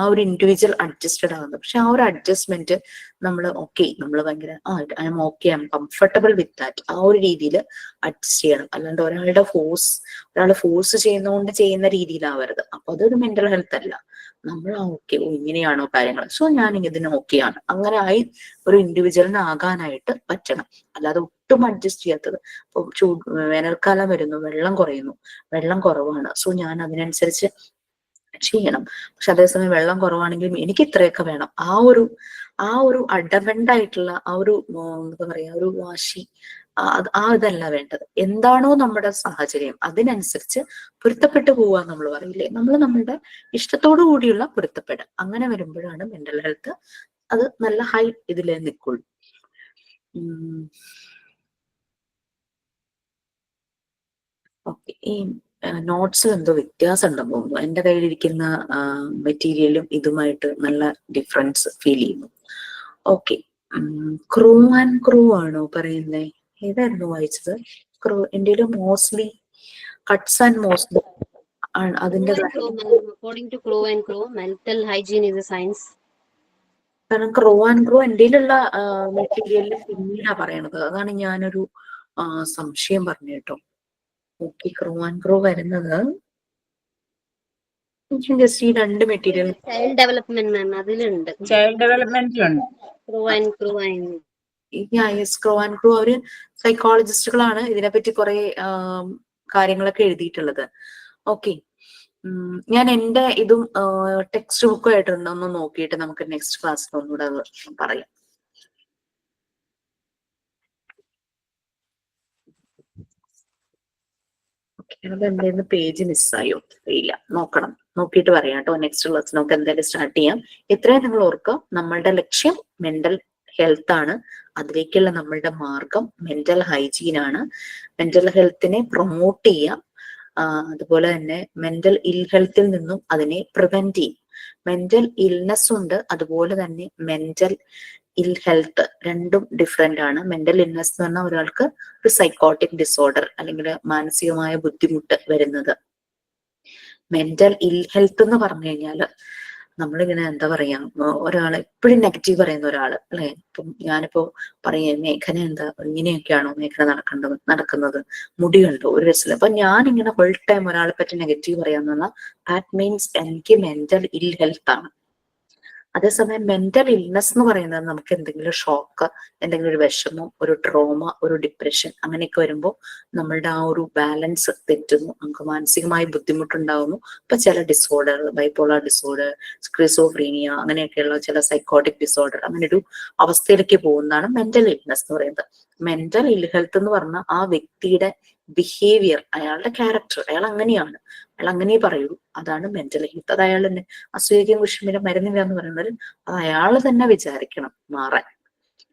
ആ ഒരു ഇൻഡിവിജ്വൽ അഡ്ജസ്റ്റഡ് ആകുന്നത്. പക്ഷെ ആ ഒരു അഡ്ജസ്റ്റ്മെന്റ് നമ്മൾ ഭയങ്കര I M okay, I M comfortable with that, ആ ഒരു രീതിയിൽ അഡ്ജസ്റ്റ് ചെയ്യണം. അല്ലാണ്ട് ഒരാൾ ഫോഴ്സ് ചെയ്യുന്നതുകൊണ്ട് ചെയ്യുന്ന രീതിയിലാവരുത്. അപ്പൊ അതൊരു മെന്റൽ ഹെൽത്ത് അല്ല. നമ്മൾ ഓക്കെ, ഇങ്ങനെയാണോ കാര്യങ്ങൾ, സോ ഞാൻ ഇതിന് ഓക്കെയാണ്, അങ്ങനെ ആയി ഒരു ഇൻഡിവിജ്വലിന് ആകാനായിട്ട് പറ്റണം. അല്ലാതെ ഒട്ടും അഡ്ജസ്റ്റ് ചെയ്യാത്തത്. ഇപ്പൊ വേനൽക്കാലം വരുന്നു, വെള്ളം കുറയുന്നു, വെള്ളം കുറവാണ്, സോ ഞാൻ അതിനനുസരിച്ച് ചെയ്യണം. പക്ഷെ അതേസമയം വെള്ളം കുറവാണെങ്കിലും എനിക്ക് ഇത്രയൊക്കെ വേണം, ആ ഒരു അഡമന്റ് ആയിട്ടുള്ള ആ ഒരു എന്താ പറയാ, ഒരു വാശി, ഇതല്ല വേണ്ടത്. എന്താണോ നമ്മുടെ സാഹചര്യം അതിനനുസരിച്ച് പൊരുത്തപ്പെട്ടു പോവാ നമ്മൾ പറയില്ലേ. നമ്മൾ നമ്മളുടെ ഇഷ്ടത്തോടു കൂടിയുള്ള പൊരുത്തപ്പെടൽ. അങ്ങനെ വരുമ്പോഴാണ് മെന്റൽ ഹെൽത്ത് അത് നല്ല ഹൈ ഇതിലേ നിൽക്കുള്ളൂ. ഓക്കെ. ഈ നോട്ട്സിൽ എന്തോ വ്യത്യാസം ഉണ്ടെന്ന് തോന്നുന്നു. എൻ്റെ കയ്യിലിരിക്കുന്ന മെറ്റീരിയലും ഇതുമായിട്ട് നല്ല ഡിഫറൻസ് ഫീൽ ചെയ്യുന്നു. ഓക്കെ. ക്രൂ ആൻഡ് ക്രൂ ആണോ പറയുന്നേ? ഏതായിരുന്നു വായിച്ചത്? ക്രൂ. എൻ്റെ മോസ്റ്റ്ലി കട്ട്സ് ആൻഡ് മോസ്റ്റ്ലി ആണ് അതിന്റെ. According to Crow and Crow, mental hygiene is a science. കാരണം ക്രോ ആൻഡ് ക്രോ എന്റെയിലുള്ള മെറ്റീരിയലിൽ പിന്നീടാ പറയണത്. അതാണ് ഞാനൊരു സംശയം പറഞ്ഞു കേട്ടോ. ഓക്കെ. ക്രോ ആൻഡ് ക്രോ വരുന്നത് ജസ്റ്റ് ഈ രണ്ട് മെറ്റീരിയൽ ചൈൽഡ് ഡെവലപ്മെന്റ് മാം അതിലുണ്ട്. ചൈൽഡ് ഡെവലപ്മെന്റിലുണ്ട്. ക്രോ ആൻഡ് ക്രോ ആയിരുന്നു. ക്രോ ആൻഡ് ക്രോ അവര് സൈക്കോളജിസ്റ്റുകളാണ് ഇതിനെപ്പറ്റി കുറെ കാര്യങ്ങളൊക്കെ എഴുതിയിട്ടുള്ളത്. ഓക്കെ. ഞാൻ എൻ്റെ ഇതും ടെക്സ്റ്റ് ബുക്കും ആയിട്ടുണ്ട്, ഒന്ന് നോക്കിയിട്ട് നമുക്ക് നെക്സ്റ്റ് ക്ലാസ്സിൽ ഒന്നുകൂടെ പറയാം. അതെന്തായിരുന്നു പേജ് മിസ്സായോ അറിയില്ല, നോക്കണം, നോക്കിയിട്ട് പറയാം കേട്ടോ. നെക്സ്റ്റ് ക്ലാസ് നമുക്ക് എന്തായാലും സ്റ്റാർട്ട് ചെയ്യാം. ഇത്രയും നിങ്ങൾ ഓർക്കുക, നമ്മളുടെ ലക്ഷ്യം മെന്റൽ ഹെൽത്ത് ആണ്. അതിലേക്കുള്ള നമ്മളുടെ മാർഗം മെന്റൽ ഹൈജീൻ ആണ്. മെന്റൽ ഹെൽത്തിനെ പ്രൊമോട്ട് ചെയ്യാം. അതുപോലെ തന്നെ മെന്റൽ ഇൽ ഹെൽത്തിൽ നിന്നും അതിനെ പ്രിവെന്റ് ചെയ്യും. മെന്റൽ ഇൽനെസ് ഉണ്ട്, അതുപോലെ തന്നെ മെന്റൽ ഇൽ ഹെൽത്ത്, രണ്ടും ഡിഫറെന്റ് ആണ്. മെന്റൽ ഇൽനെസ് എന്ന് പറഞ്ഞാൽ ഒരാൾക്ക് ഒരു സൈക്കോട്ടിക് ഡിസോർഡർ അല്ലെങ്കിൽ മാനസികമായ ബുദ്ധിമുട്ട് വരുന്നത്. മെന്റൽ ഇൽ ഹെൽത്ത് എന്ന് പറഞ്ഞു കഴിഞ്ഞാല് നമ്മളിങ്ങനെ എന്താ പറയാ, ഒരാളെ എപ്പോഴും നെഗറ്റീവ് പറയുന്ന ഒരാള് അല്ലെ. ഇപ്പം ഞാനിപ്പോ പറയാം, മേഘന എന്താ ഇങ്ങനെയൊക്കെയാണോ മേഘന നടക്കുന്നത്, മുടിയുണ്ടോ, ഒരു രസമില്ല. അപ്പൊ ഞാൻ ഇങ്ങനെ ഫുൾ ടൈം ഒരാളെ പറ്റി നെഗറ്റീവ് പറയാന്ന് പറഞ്ഞാൽ ദാറ്റ് മീൻസ് എനിക്ക് മെന്റൽ ഇൽ ഹെൽത്ത് ആണ്. അതേസമയം മെന്റൽ ഇൽനെസ് എന്ന് പറയുന്നത് നമുക്ക് എന്തെങ്കിലും ഷോക്ക്, എന്തെങ്കിലും ഒരു വിഷമം, ഒരു ട്രോമ, ഒരു ഡിപ്രഷൻ അങ്ങനെയൊക്കെ വരുമ്പോൾ നമ്മളുടെ ആ ഒരു ബാലൻസ് തെറ്റുന്നു, നമുക്ക് മാനസികമായി ബുദ്ധിമുട്ടുണ്ടാവുന്നു. അപ്പൊ ചില ഡിസോർഡർ, ബൈപോളർ ഡിസോർഡർ, സ്ക്രിസോഫ്രീനിയ അങ്ങനെയൊക്കെയുള്ള ചില സൈക്കോട്ടിക് ഡിസോർഡർ അങ്ങനെ ഒരു അവസ്ഥയിലേക്ക് പോകുന്നതാണ് മെന്റൽ ഇൽനെസ് എന്ന് പറയുന്നത്. മെന്റൽ ഇൽ ഹെൽത്ത് എന്ന് പറഞ്ഞാൽ ആ വ്യക്തിയുടെ ബിഹേവിയർ, അയാളുടെ ക്യാരക്ടർ, അയാൾ അങ്ങനെയാണ്, അയാൾ അങ്ങനെ പറയുള്ളൂ, അതാണ് മെന്റൽ ഹെൽത്ത്. അത് അയാൾ തന്നെ അസൂയക്കും വിഷമില്ല മരുന്നില്ല എന്ന് പറയുന്നത് അത് അയാൾ തന്നെ വിചാരിക്കണം മാറാൻ,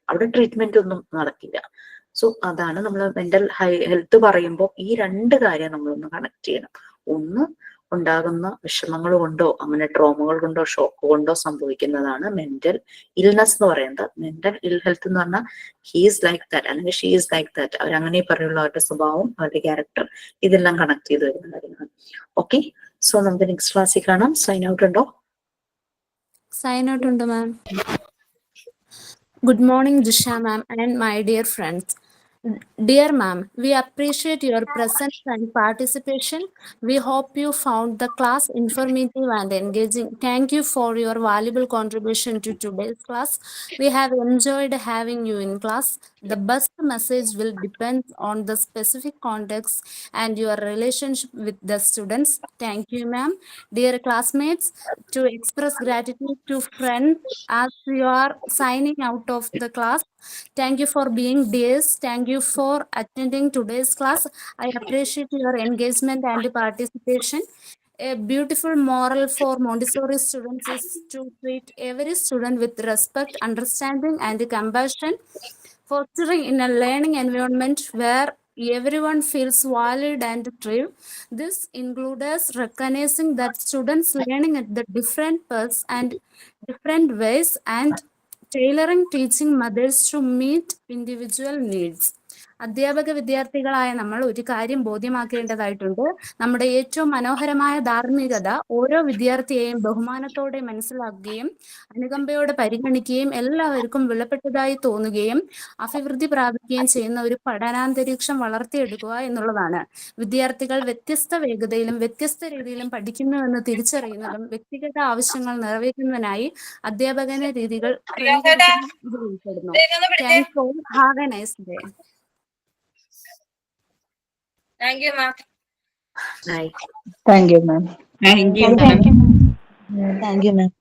അവിടെ ട്രീറ്റ്മെന്റ് ഒന്നും നടക്കില്ല. സോ അതാണ് നമ്മൾ മെന്റൽ ഹെൽത്ത് പറയുമ്പോൾ ഈ രണ്ട് കാര്യം നമ്മളൊന്ന് കണക്ട് ചെയ്യണം. ഒന്ന്, ഉണ്ടാകുന്ന വിഷമങ്ങൾ കൊണ്ടോ അങ്ങനെ ട്രോമകൾ കൊണ്ടോ ഷോക്ക് കൊണ്ടോ സംഭവിക്കുന്നതാണ് മെന്റൽ ഇൽനെസ് എന്ന് പറയുന്നത്. മെന്റൽ ഇൽ ഹെൽത്ത് എന്ന് പറഞ്ഞാൽ ഹീസ് ലൈക്ക് ദാറ്റ് അല്ലെങ്കിൽ ഷീ ഈസ് ലൈക്ക് ദാറ്റ്, അവരങ്ങനെ പറയുള്ള അവരുടെ സ്വഭാവം, അവരുടെ ക്യാരക്ടർ, ഇതെല്ലാം കണക്ട് ചെയ്ത് വരുന്ന കാര്യങ്ങളാണ്. ഓക്കെ, സോ നമുക്ക് നെക്സ്റ്റ് ക്ലാസ്സിൽ കാണാം. സൈൻ ഔട്ട് ഉണ്ടോ? Sign out undu ma'am. Good morning, Jisha ma'am and my dear friends. Dear ma'am, we appreciate your presence and participation. We hope you found the class informative and engaging. Thank you for your valuable contribution to today's class. We have enjoyed having you in class. The best message will depend on the specific context and your relationship with the students. Thank you, ma'am. Dear classmates, to express gratitude to friends as you are signing out of the class. Thank you for being dears. Thank you for attending today's class. I appreciate your engagement and participation. A beautiful moral for Montessori students is to treat every student with respect, understanding, and compassion, fostering in a learning environment where everyone feels valued and thrive. This includes recognizing that students learning at the different pace and different ways and tailoring teaching methods to meet individual needs. അധ്യാപക വിദ്യാർത്ഥികളായ നമ്മൾ ഒരു കാര്യം ബോധ്യമാക്കേണ്ടതായിട്ടുണ്ട്. നമ്മുടെ ഏറ്റവും മനോഹരമായ ധാർമ്മികത ഓരോ വിദ്യാർത്ഥിയെയും ബഹുമാനത്തോടെ മനസ്സിലാക്കുകയും അനുകമ്പയോടെ പരിഗണിക്കുകയും എല്ലാവർക്കും വിലപ്പെട്ടതായി തോന്നുകയും അഭിവൃദ്ധി പ്രാപിക്കുകയും ചെയ്യുന്ന ഒരു പഠനാന്തരീക്ഷം വളർത്തിയെടുക്കുക എന്നുള്ളതാണ്. വിദ്യാർത്ഥികൾ വ്യത്യസ്ത വേഗതയിലും വ്യത്യസ്ത രീതിയിലും പഠിക്കുന്നുവെന്ന് തിരിച്ചറിയുന്നതും വ്യക്തിഗത ആവശ്യങ്ങൾ നിറവേറ്റുന്നതിനായി അധ്യാപന രീതികൾ ക്രമീകരിക്കുന്നതിൽ ഉൾപ്പെടുന്നു. Thanks for have A nice day. Thank you, ma'am. Right. Thank you, ma'am. Thank you, Thank ma'am. you, ma'am.